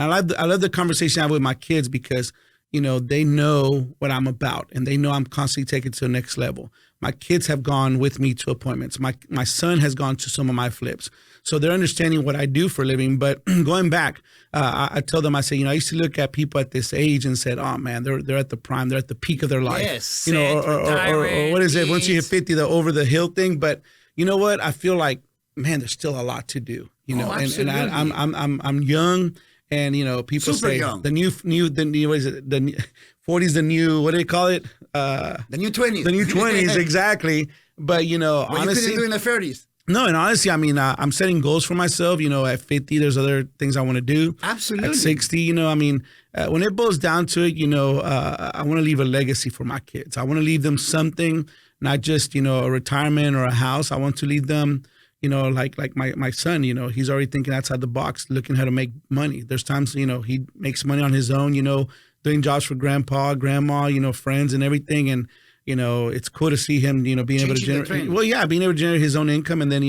I love the conversation I have with my kids because, they know what I'm about and they know I'm constantly taking it to the next level. My kids have gone with me to appointments. My son has gone to some of my flips. So they're understanding what I do for a living. But going back, I tell them, I say, I used to look at people at this age and said, oh man, they're at the prime, they're at the peak of their life. Yes. Or what is it? Once you hit 50, the over the hill thing. But you know what? I feel like, man, there's still a lot to do. And I'm young. And people Super say young. the new what is it? The 40s, the new, what do they call it? The new 20s. The new 20s, exactly. But honestly, you couldn't do in the 30s. No, and honestly, I mean, I'm setting goals for myself. At 50, there's other things I want to do. Absolutely. At 60, when it boils down to it, I want to leave a legacy for my kids. I want to leave them something, not just a retirement or a house. I want to leave them. Like my son, he's already thinking outside the box, looking how to make money. There's times, he makes money on his own, doing jobs for grandpa, grandma, friends and everything. And, it's cool to see him, being able to generate, being able to generate his own income. And then,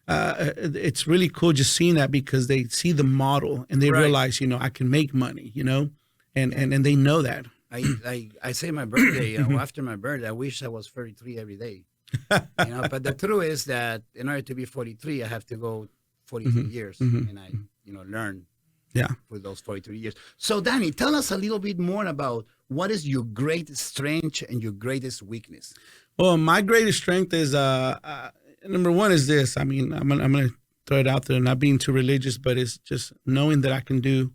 it's really cool just seeing that because they see the model and they realize, I can make money, and they know that. I say my birthday, after my birthday, I wish I was 33 every day. But the truth is that in order to be 43, I have to go 43 years, and I, learn for those 43 years. So, Danny, tell us a little bit more about what is your greatest strength and your greatest weakness. Well, my greatest strength is number one is this. I mean, I'm gonna throw it out there, not being too religious, but it's just knowing that I can do,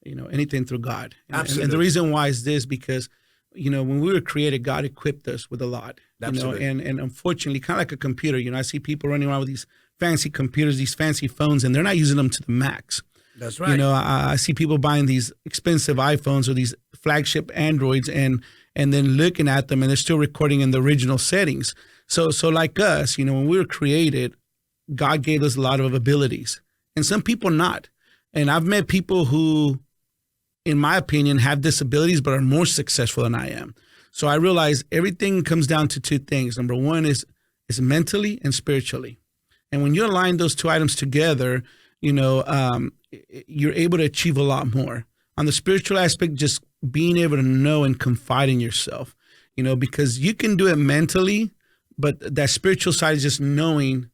anything through God. Absolutely. And the reason why is this because, when we were created, God equipped us with a lot. Absolutely. And unfortunately, kind of like a computer, I see people running around with these fancy computers, these fancy phones, and they're not using them to the max. That's right. I see people buying these expensive iPhones or these flagship Androids and then looking at them and they're still recording in the original settings. So like us, when we were created, God gave us a lot of abilities and some people not. And I've met people who, in my opinion, have disabilities but are more successful than I am. So I realize everything comes down to two things. Number one is mentally and spiritually. And when you align those two items together, you're able to achieve a lot more. On the spiritual aspect, just being able to know and confide in yourself, because you can do it mentally, but that spiritual side is just knowing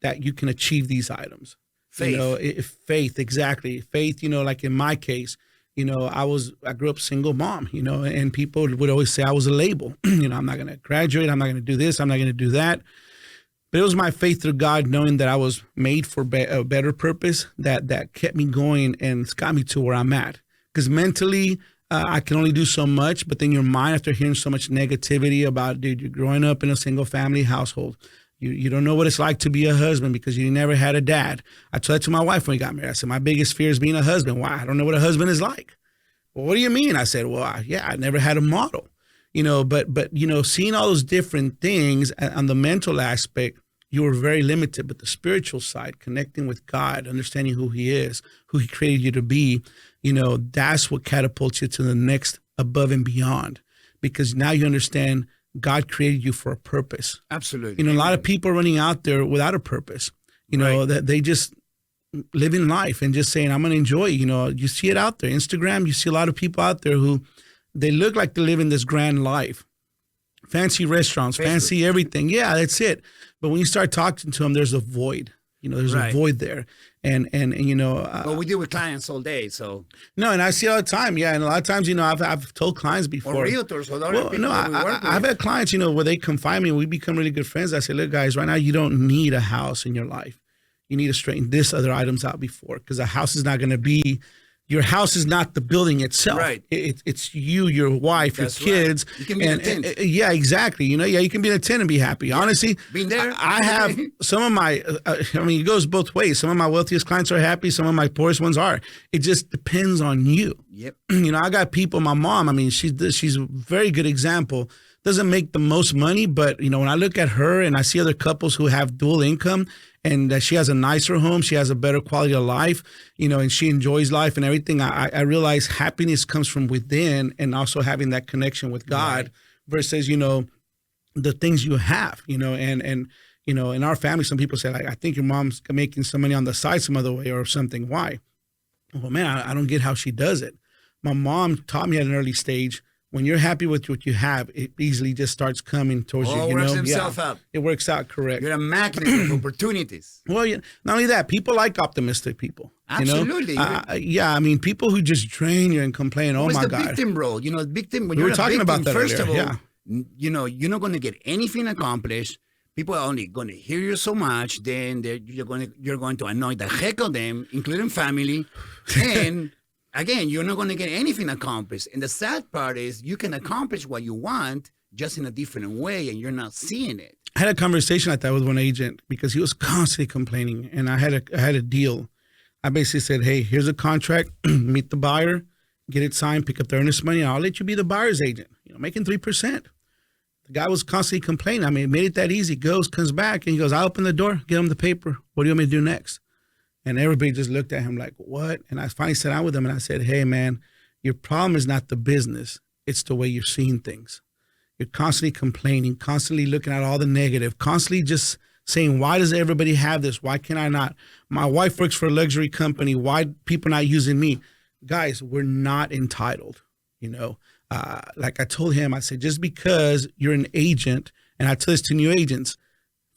that you can achieve these items. Faith. Faith, exactly. Faith, like in my case, I grew up single mom, and people would always say I was a label. I'm not going to graduate. I'm not going to do this. I'm not going to do that. But it was my faith through God, knowing that I was made for a better purpose that kept me going and it's got me to where I'm at. Because mentally, I can only do so much. But then your mind, after hearing so much negativity about, dude, you're growing up in a single family household. You don't know what it's like to be a husband because you never had a dad. I told that to my wife when we got married. I said, my biggest fear is being a husband. Why? I don't know what a husband is like. Well, what do you mean? I said, well, I never had a model, but seeing all those different things on the mental aspect, you were very limited. But the spiritual side, connecting with God, understanding who he is, who he created you to be, that's what catapults you to the next above and beyond, because now you understand God created you for a purpose. Absolutely. A lot of people are running out there without a purpose, that they just live in life and just saying, I'm going to enjoy it. You see it out there. Instagram, you see a lot of people out there who they look like they're living this grand life. Fancy restaurants, fancy everything. Yeah, that's it. But when you start talking to them, there's a void. There's a void there. And well, we deal with clients all day, so. No, and I see it all the time. Yeah. And a lot of times, I've told clients before. Or realtors. Or other people I've had clients, where they confide me and we become really good friends. I say, look, guys, right now you don't need a house in your life. You need to straighten this other items out before, because a house is not going to be, your house is not the building itself. Right. It's you, your wife, That's your kids. Right. You can be in a tent. Yeah, exactly. You can be in a tent and be happy. Yeah. Honestly, being there. I have some of my, it goes both ways. Some of my wealthiest clients are happy. Some of my poorest ones are. It just depends on you. Yep. I got people, my mom, she's a very good example. Doesn't make the most money, but, when I look at her and I see other couples who have dual income, and she has a nicer home, she has a better quality of life, and she enjoys life and everything. I realize happiness comes from within, and also having that connection with God, versus, the things you have, and in our family, some people say, I think your mom's making some money on the side some other way or something. Why? Well, man, I don't get how she does it. My mom taught me at an early stage, when you're happy with what you have, it easily just starts coming towards you. It works himself out. It works out, correct. You're a magnet of opportunities. Well, not only that, people like optimistic people. Absolutely. People who just drain you and complain, oh my God. The victim role. Victim, when we you're were talking victim, about that first earlier. of all, you're not going to get anything accomplished. People are only going to hear you so much. Then you're going to annoy the heck of them, including family. And again, you're not going to get anything accomplished. And the sad part is you can accomplish what you want just in a different way, and you're not seeing it. I had a conversation like that with one agent because he was constantly complaining, and I had a deal. I basically said, hey, here's a contract. Meet the buyer, get it signed, pick up the earnest money, and I'll let you be the buyer's agent, making 3%. The guy was constantly complaining. It made it that easy. Comes back, and he goes, I open the door, get him the paper. What do you want me to do next? And everybody just looked at him like, what? And I finally sat down with him and I said, hey, man, your problem is not the business. It's the way you're seeing things. You're constantly complaining, constantly looking at all the negative, constantly just saying, why does everybody have this? Why can I not? My wife works for a luxury company. Why people not using me? Guys, we're not entitled. Like I told him, I said, just because you're an agent, and I tell this to new agents,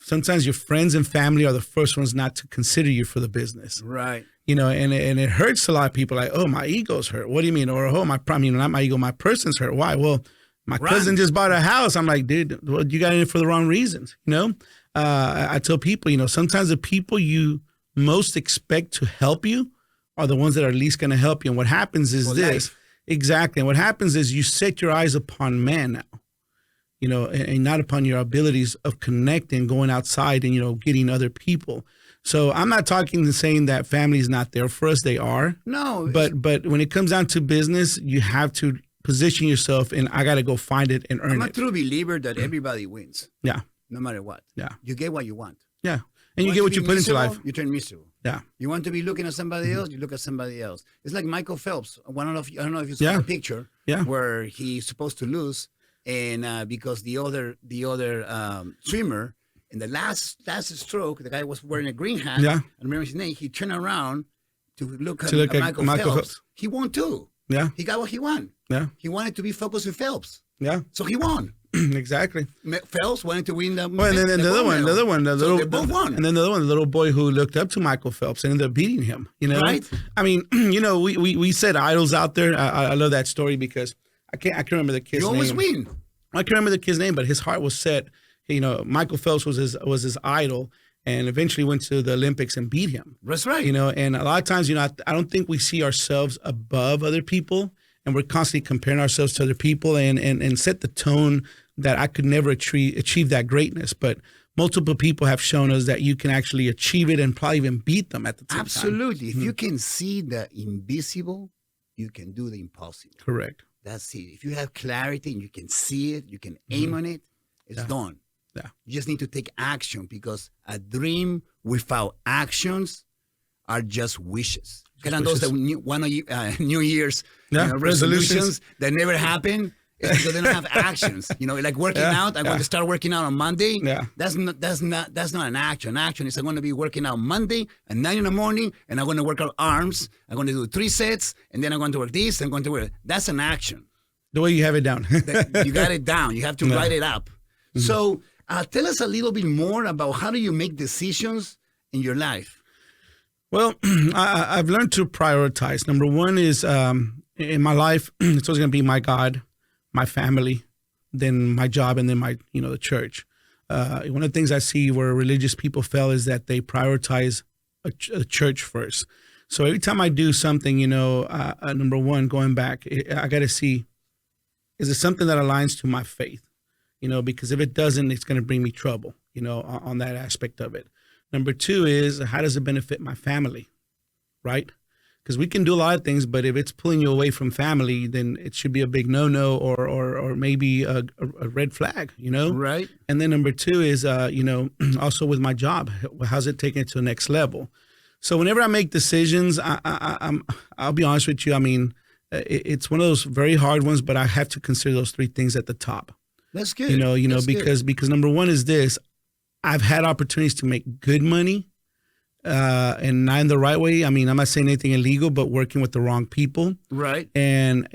sometimes your friends and family are the first ones not to consider you for the business. Right. And it hurts a lot of people, like, oh, my ego's hurt. What do you mean? Or, oh, not my ego, my person's hurt. Why? Well, my cousin just bought a house. I'm like, dude, well, you got in it for the wrong reasons. I tell people, sometimes the people you most expect to help you are the ones that are least going to help you. And what happens is this. Life. Exactly. And what happens is you set your eyes upon man now. And not upon your abilities of connecting, going outside and, getting other people. So I'm not talking and saying that family is not there for us. They are. No. But when it comes down to business, you have to position yourself, and I got to go find it and earn it. I'm a true believer that everybody wins. Yeah. No matter what. Yeah. You get what you want. Yeah. And you get what you put into life. You turn miserable. Yeah. You want to be looking at somebody else, you look at somebody else. It's like Michael Phelps. I don't know if you saw the picture where he's supposed to lose. And because the other swimmer in the last stroke, the guy was wearing a green hat. Yeah. I remember his name. He turned around to look at Michael Phelps. He won too. Yeah. He got what he won. Yeah. He wanted to be focused with Phelps. Yeah. So he won. Exactly. Phelps wanted to win the. Well, and then the other one, they both won. And then the other one, the little boy who looked up to Michael Phelps and ended up beating him. Right. We said idols out there. I love that story because I can't remember the kid's name. You always win. I can't remember the kid's name, but his heart was set. Michael Phelps was his idol, and eventually went to the Olympics and beat him. That's right. And a lot of times, I don't think we see ourselves above other people, and we're constantly comparing ourselves to other people and set the tone that I could never achieve that greatness. But multiple people have shown us that you can actually achieve it and probably even beat them at the same time. Absolutely. If you can see the invisible, you can do the impossible. Correct. That's it. If you have clarity and you can see it, you can aim on it, it's done. Yeah. You just need to take action, because a dream without actions are just wishes. Kind of those that New Year's resolutions that never happen. It's because they don't have actions. Like working out. I'm going to start working out on Monday. Yeah. That's not an action. Action is I'm going to be working out Monday at 9 in the morning, and I'm going to work out arms. I'm going to do 3 sets, and then I'm going to work this. I'm going to work. That's an action. The way you have it down. You got it down. You have to write it up. Mm-hmm. So tell us a little bit more about how do you make decisions in your life? Well, I've learned to prioritize. Number one is in my life, it's always going to be my God, my family, then my job, and then the church. One of the things I see where religious people fail is that they prioritize a church first. So every time I do something, number one, going back, I got to see, is it something that aligns to my faith? Because if it doesn't, it's going to bring me trouble, on that aspect of it. Number two is, how does it benefit my family, right? Because we can do a lot of things, but if it's pulling you away from family, then it should be a big no-no or maybe a red flag, Right. And then number two is, also with my job, how's it taking it to the next level? So whenever I make decisions, I'll be honest with you. I mean, it's one of those very hard ones, but I have to consider those three things at the top. That's good. Because number one is this: I've had opportunities to make good money, and not in the right way. I mean, I'm not saying anything illegal, but working with the wrong people. Right. And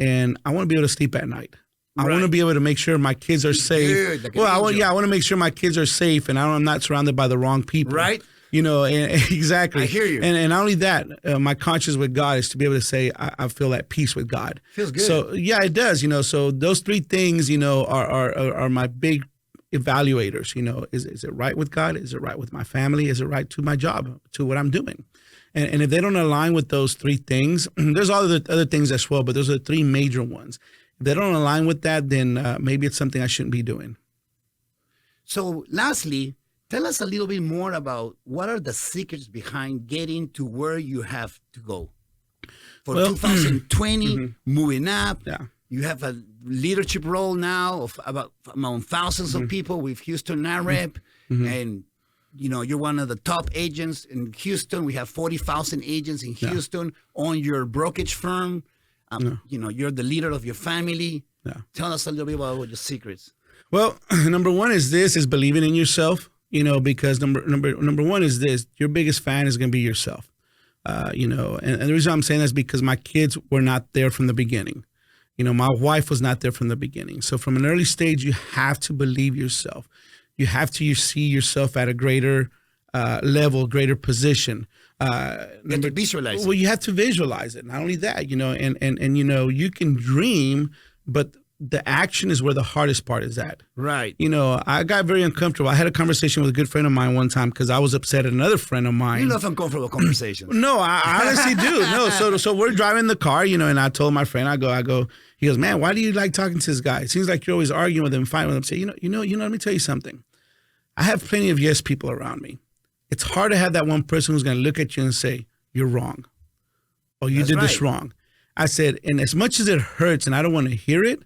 I want to be able to sleep at night. I want to be able to make sure my kids are safe. Good, I want to make sure my kids are safe, and I'm not surrounded by the wrong people. Right. And exactly. I hear you. And not only that, my conscience with God is to be able to say I feel at peace with God. Feels good. So yeah, it does. So those three things, are my big evaluators. Is it right with God? Is it right with my family? Is it right to my job, to what I'm doing? And if they don't align with those three things, there's all other things as well, but those are the three major ones. If they don't align with that, then maybe it's something I shouldn't be doing. So lastly, tell us a little bit more about what are the secrets behind getting to where you have to go. For 2020, moving up, you have a leadership role now of among thousands of people with Houston NAREP, and you're one of the top agents in Houston. We have 40,000 agents in Houston on your brokerage firm. You're the leader of your family. Tell us a little bit about your secrets. Well, number one is believing in yourself. Because number one is this: your biggest fan is going to be yourself. And the reason I'm saying that is because my kids were not there from the beginning. My wife was not there from the beginning. So from an early stage, you have to believe yourself. You have to see yourself at a greater level, greater position. You have to visualize it. Well, you have to visualize it. Not only that, and you can dream, but the action is where the hardest part is at. Right. I got very uncomfortable. I had a conversation with a good friend of mine one time because I was upset at another friend of mine. You love uncomfortable conversations. No, I honestly do. No, so we're driving the car, and I told my friend, I go, he goes, man, why do you like talking to this guy? It seems like you're always arguing with him, fighting with him. Say, let me tell you something. I have plenty of yes people around me. It's hard to have that one person who's going to look at you and say, you're wrong. Or you did this wrong. I said, and as much as it hurts and I don't want to hear it,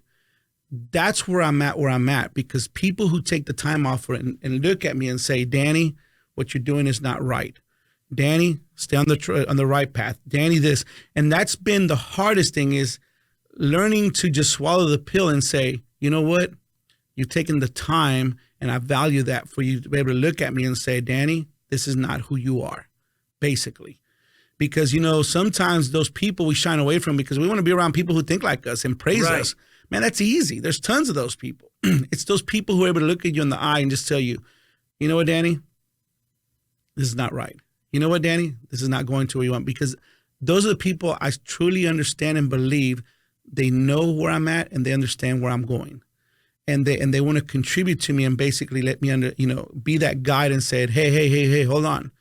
that's where I'm at, because people who take the time off for it and look at me and say, Danny, what you're doing is not right. Danny, stay on the right path. Danny, this. And that's been the hardest thing, is learning to just swallow the pill and say, you know what? You've taken the time, and I value that, for you to be able to look at me and say, Danny, this is not who you are, basically. Because, sometimes those people we shine away from because we want to be around people who think like us and praise us. Man, that's easy. There's tons of those people. It's those people who are able to look at you in the eye and just tell you, you know what, Danny? This is not right. You know what, Danny? This is not going to where you want. Because those are the people I truly understand and believe they know where I'm at and they understand where I'm going. And they want to contribute to me and basically let me be that guide and say, hey, hold on.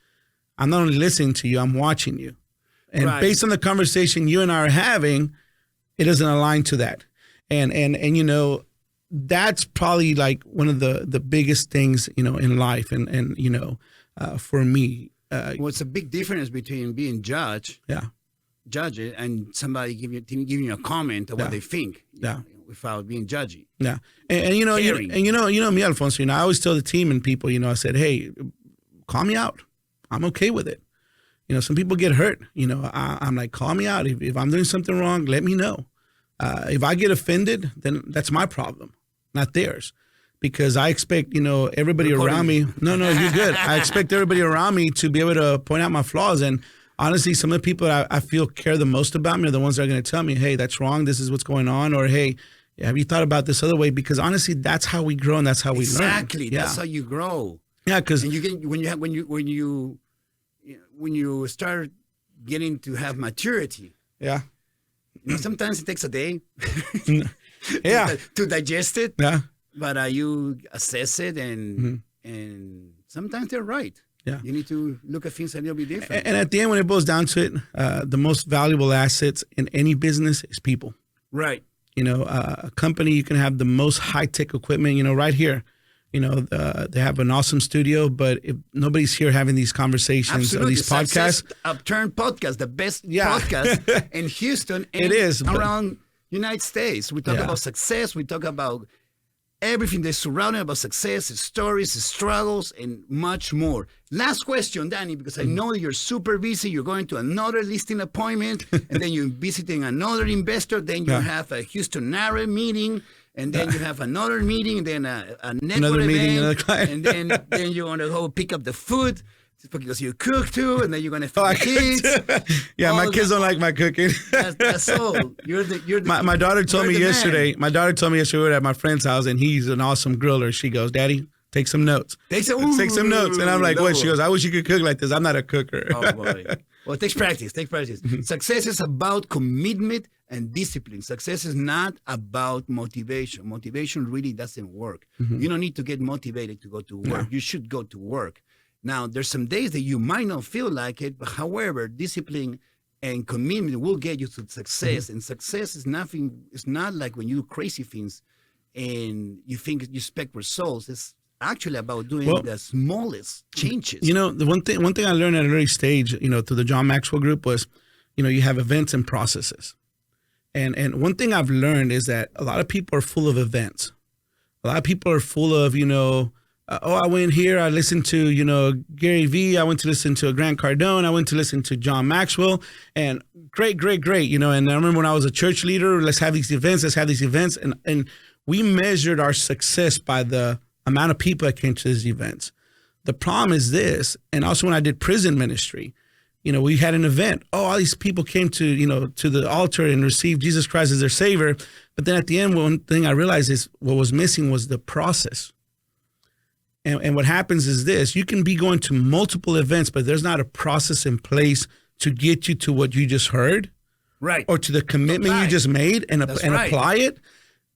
I'm not only listening to you, I'm watching you. And based on the conversation you and I are having, it doesn't align to that. And that's probably like one of the biggest things, in life. And for me. Well, it's a big difference between being judge it, and somebody giving you a comment of what they think. Without being judgy. Yeah. And me, Alfonso, I always tell the team and people, I said, hey, call me out. I'm okay with it. Some people get hurt. I'm like, call me out. If I'm doing something wrong, let me know. If I get offended, then that's my problem, not theirs. Because I expect, everybody around me. No, you're good. I expect everybody around me to be able to point out my flaws. And honestly, some of the people that I feel care the most about me are the ones that are going to tell me, hey, that's wrong. This is what's going on. Or, hey, have you thought about this other way? Because honestly, that's how we grow and that's how we learn. Exactly. That's how you grow. Yeah, because you get when you when you start getting to have maturity, Yeah. sometimes it takes a day Yeah. to digest it. Yeah. But you assess it, and sometimes they're right. Yeah. You need to look at things a little bit different. And at the end, when it boils down to it, the most valuable assets in any business is people. Right. A company, you can have the most high-tech equipment, right here. They have an awesome studio, but if nobody's here having these conversations or these podcasts. Upturn podcast, the best podcast in Houston and it is, around United States. We talk about success. We talk about everything that's surrounded about success, his stories, his struggles, and much more. Last question, Danny, because I know you're super busy. You're going to another listing appointment, and then you're visiting another investor. Then you have a Houston NARA meeting, and then you have another meeting, and then a network event, another client. and then you want to go pick up the food because you cook too, and then you're gonna feed the kids. Yeah, my kids don't like my cooking. That's all. My daughter told me yesterday. My daughter told me yesterday we were at my friend's house, and he's an awesome griller. She goes, "Daddy, take some notes. Take some notes." And I'm like, "What?" She goes, "I wish you could cook like this. I'm not a cooker." Oh boy. Well, it takes practice. Success is about commitment and discipline. Success is not about motivation. Motivation really doesn't work. You don't need to get motivated to go to work. You should go to work. Now, there's some days that you might not feel like it, but however, discipline and commitment will get you to success. And success is nothing. It's not like when you do crazy things and you think you expect results. It's actually about doing the smallest changes. The one thing I learned at an early stage, through the John Maxwell Group was, you have events and processes. And one thing I've learned is that a lot of people are full of events. A lot of people are full of, I went here, I listened to, Gary Vee, I went to listen to Grant Cardone, I went to listen to John Maxwell, and great. And I remember when I was a church leader, let's have these events. And we measured our success by the amount of people that came to these events. The problem is this, and also when I did prison ministry, we had an event. All these people came to, to the altar and received Jesus Christ as their Savior. But then at the end, one thing I realized is what was missing was the process. And what happens is this: you can be going to multiple events, but there's not a process in place to get you to what you just heard, right? Or to the commitment you just made and apply it.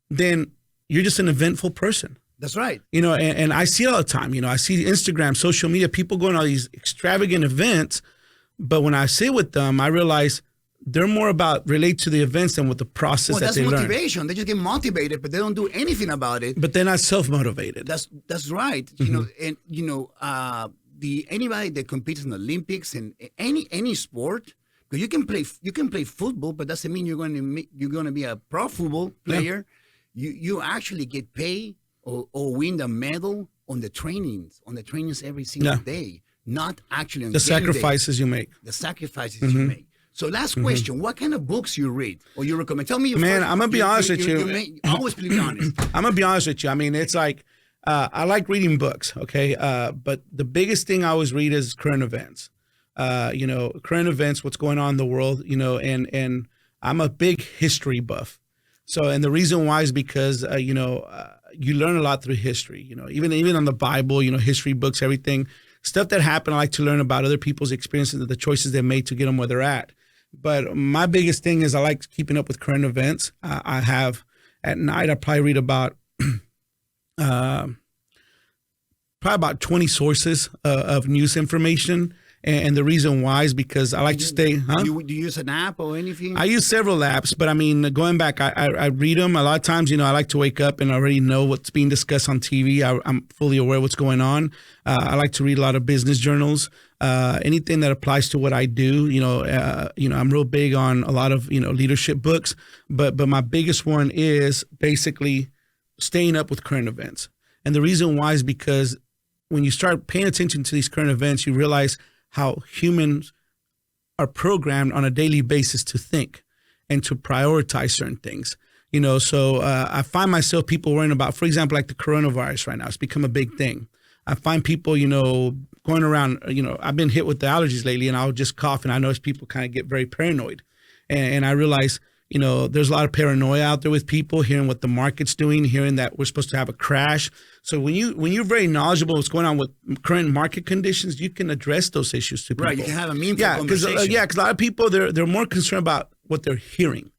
Then you're just an eventful person. That's right. And I see it all the time. I see Instagram, social media, people going to all these extravagant events, but when I sit with them, I realize they're more about relate to the events than with the process that they learn. That's motivation. They just get motivated, but they don't do anything about it. But they're not self-motivated. That's right. Anybody that competes in the Olympics and any sport, because you can play football, but doesn't mean you're going to be a pro football player. Yeah. You actually get paid or win the medal on the trainings every single day, not actually on the sacrifices you make. The sacrifices you make. So last question, what kind of books you read or you recommend? Tell me. Man, I'm going to be honest with you. Always be honest. I'm going to be honest with you. I mean, it's like, I like reading books, okay? But the biggest thing I always read is current events. Current events, what's going on in the world, and I'm a big history buff. So, and the reason why is because, you learn a lot through history, even on the Bible, history books, everything. Stuff that happened, I like to learn about other people's experiences and the choices they made to get them where they're at. But my biggest thing is I like keeping up with current events. I have, at night, I probably read about probably about 20 sources of news information. And the reason why is because I like to stay. Do you use an app or anything? I use several apps, but I mean, going back, I read them. A lot of times, I like to wake up and already know what's being discussed on TV. I'm fully aware of what's going on. I like to read a lot of business journals, anything that applies to what I do. I'm real big on a lot of, leadership books, but my biggest one is basically staying up with current events. And the reason why is because when you start paying attention to these current events, you realize how humans are programmed on a daily basis to think and to prioritize certain things. So I find myself people worrying about, for example, like the coronavirus right now. It's become a big thing. I find people, going around, I've been hit with the allergies lately and I'll just cough and I notice people kind of get very paranoid. And I realize, there's a lot of paranoia out there with people hearing what the market's doing, hearing that we're supposed to have a crash. So when you're very knowledgeable what's going on with current market conditions, you can address those issues to people. Right, you can have a meaningful conversation. Because a lot of people they're more concerned about what they're hearing.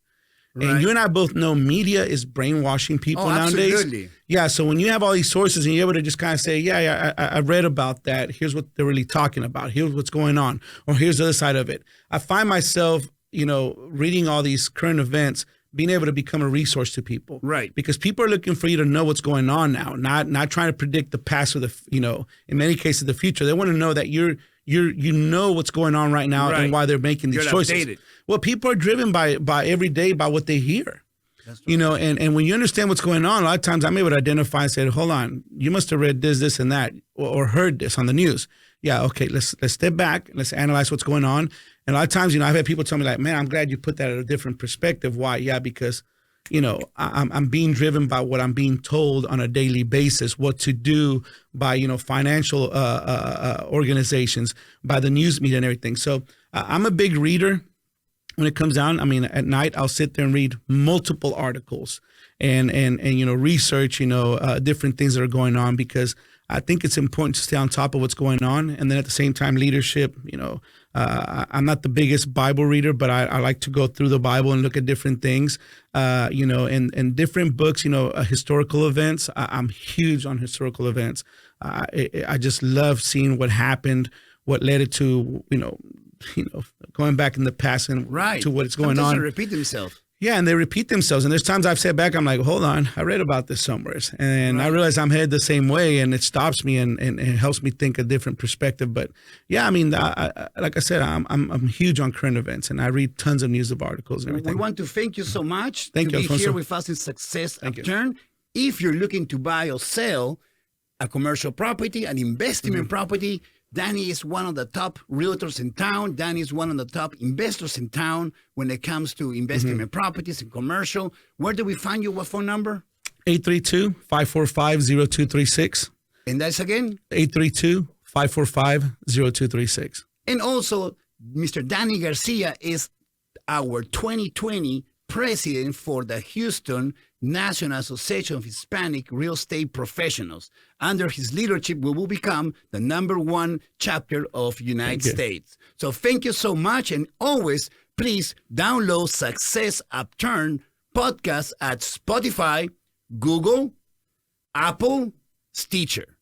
Right. And you and I both know media is brainwashing people nowadays. Absolutely. Yeah, so when you have all these sources and you're able to just kind of say, I read about that. Here's what they're really talking about. Here's what's going on. Or here's the other side of it. I find myself, reading all these current events, being able to become a resource to people. Right. Because people are looking for you to know what's going on now, not trying to predict the past or in many cases, the future. They want to know that you know what's going on right now and why they're making these choices. Updated. Well, people are driven by every day by what they hear. That's right. And when you understand what's going on, a lot of times I'm able to identify and say, hold on, you must have read this, and that, or heard this on the news. Yeah, okay, let's step back, let's analyze what's going on. And a lot of times, I've had people tell me like, man, I'm glad you put that at a different perspective. Why? Yeah, because, I'm being driven by what I'm being told on a daily basis, what to do by, financial organizations, by the news media and everything. So I'm a big reader. When it comes down, at night, I'll sit there and read multiple articles and research, different things that are going on, because I think it's important to stay on top of what's going on. And then at the same time, leadership, I'm not the biggest Bible reader, but I like to go through the Bible and look at different things, and different books, historical events. I'm huge on historical events. I just love seeing what happened, what led it to, going back in the past and to what's going on. They repeat themselves. Yeah, and they repeat themselves. And there's times I've sat back, I'm like, hold on, I read about this somewhere. And I realize I'm headed the same way, and it stops me and helps me think a different perspective. But yeah, like I said, I'm huge on current events, and I read tons of news of articles and everything. We want to thank you so much to be here with us in Success Upturn. If you're looking to buy or sell a commercial property, an investment property, Danny is one of the top realtors in town. Danny is one of the top investors in town when it comes to investing in properties and commercial. Where do we find you? What phone number? 832-545-0236. And that's again? 832-545-0236. And also, Mr. Danny Garcia is our 2020 president for the Houston National Association of Hispanic Real Estate Professionals. Under his leadership, we will become the #1 chapter of United States. So thank you so much. And always, please download Success Upturn podcast at Spotify, Google, Apple, Stitcher.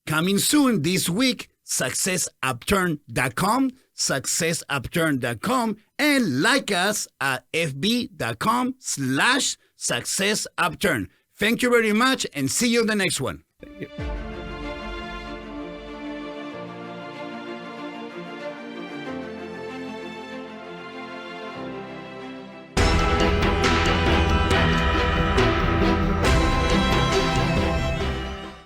Coming soon this week, successupturn.com, successupturn.com, and like us at fb.com/successupturn. Thank you very much, and see you in the next one. Thank you.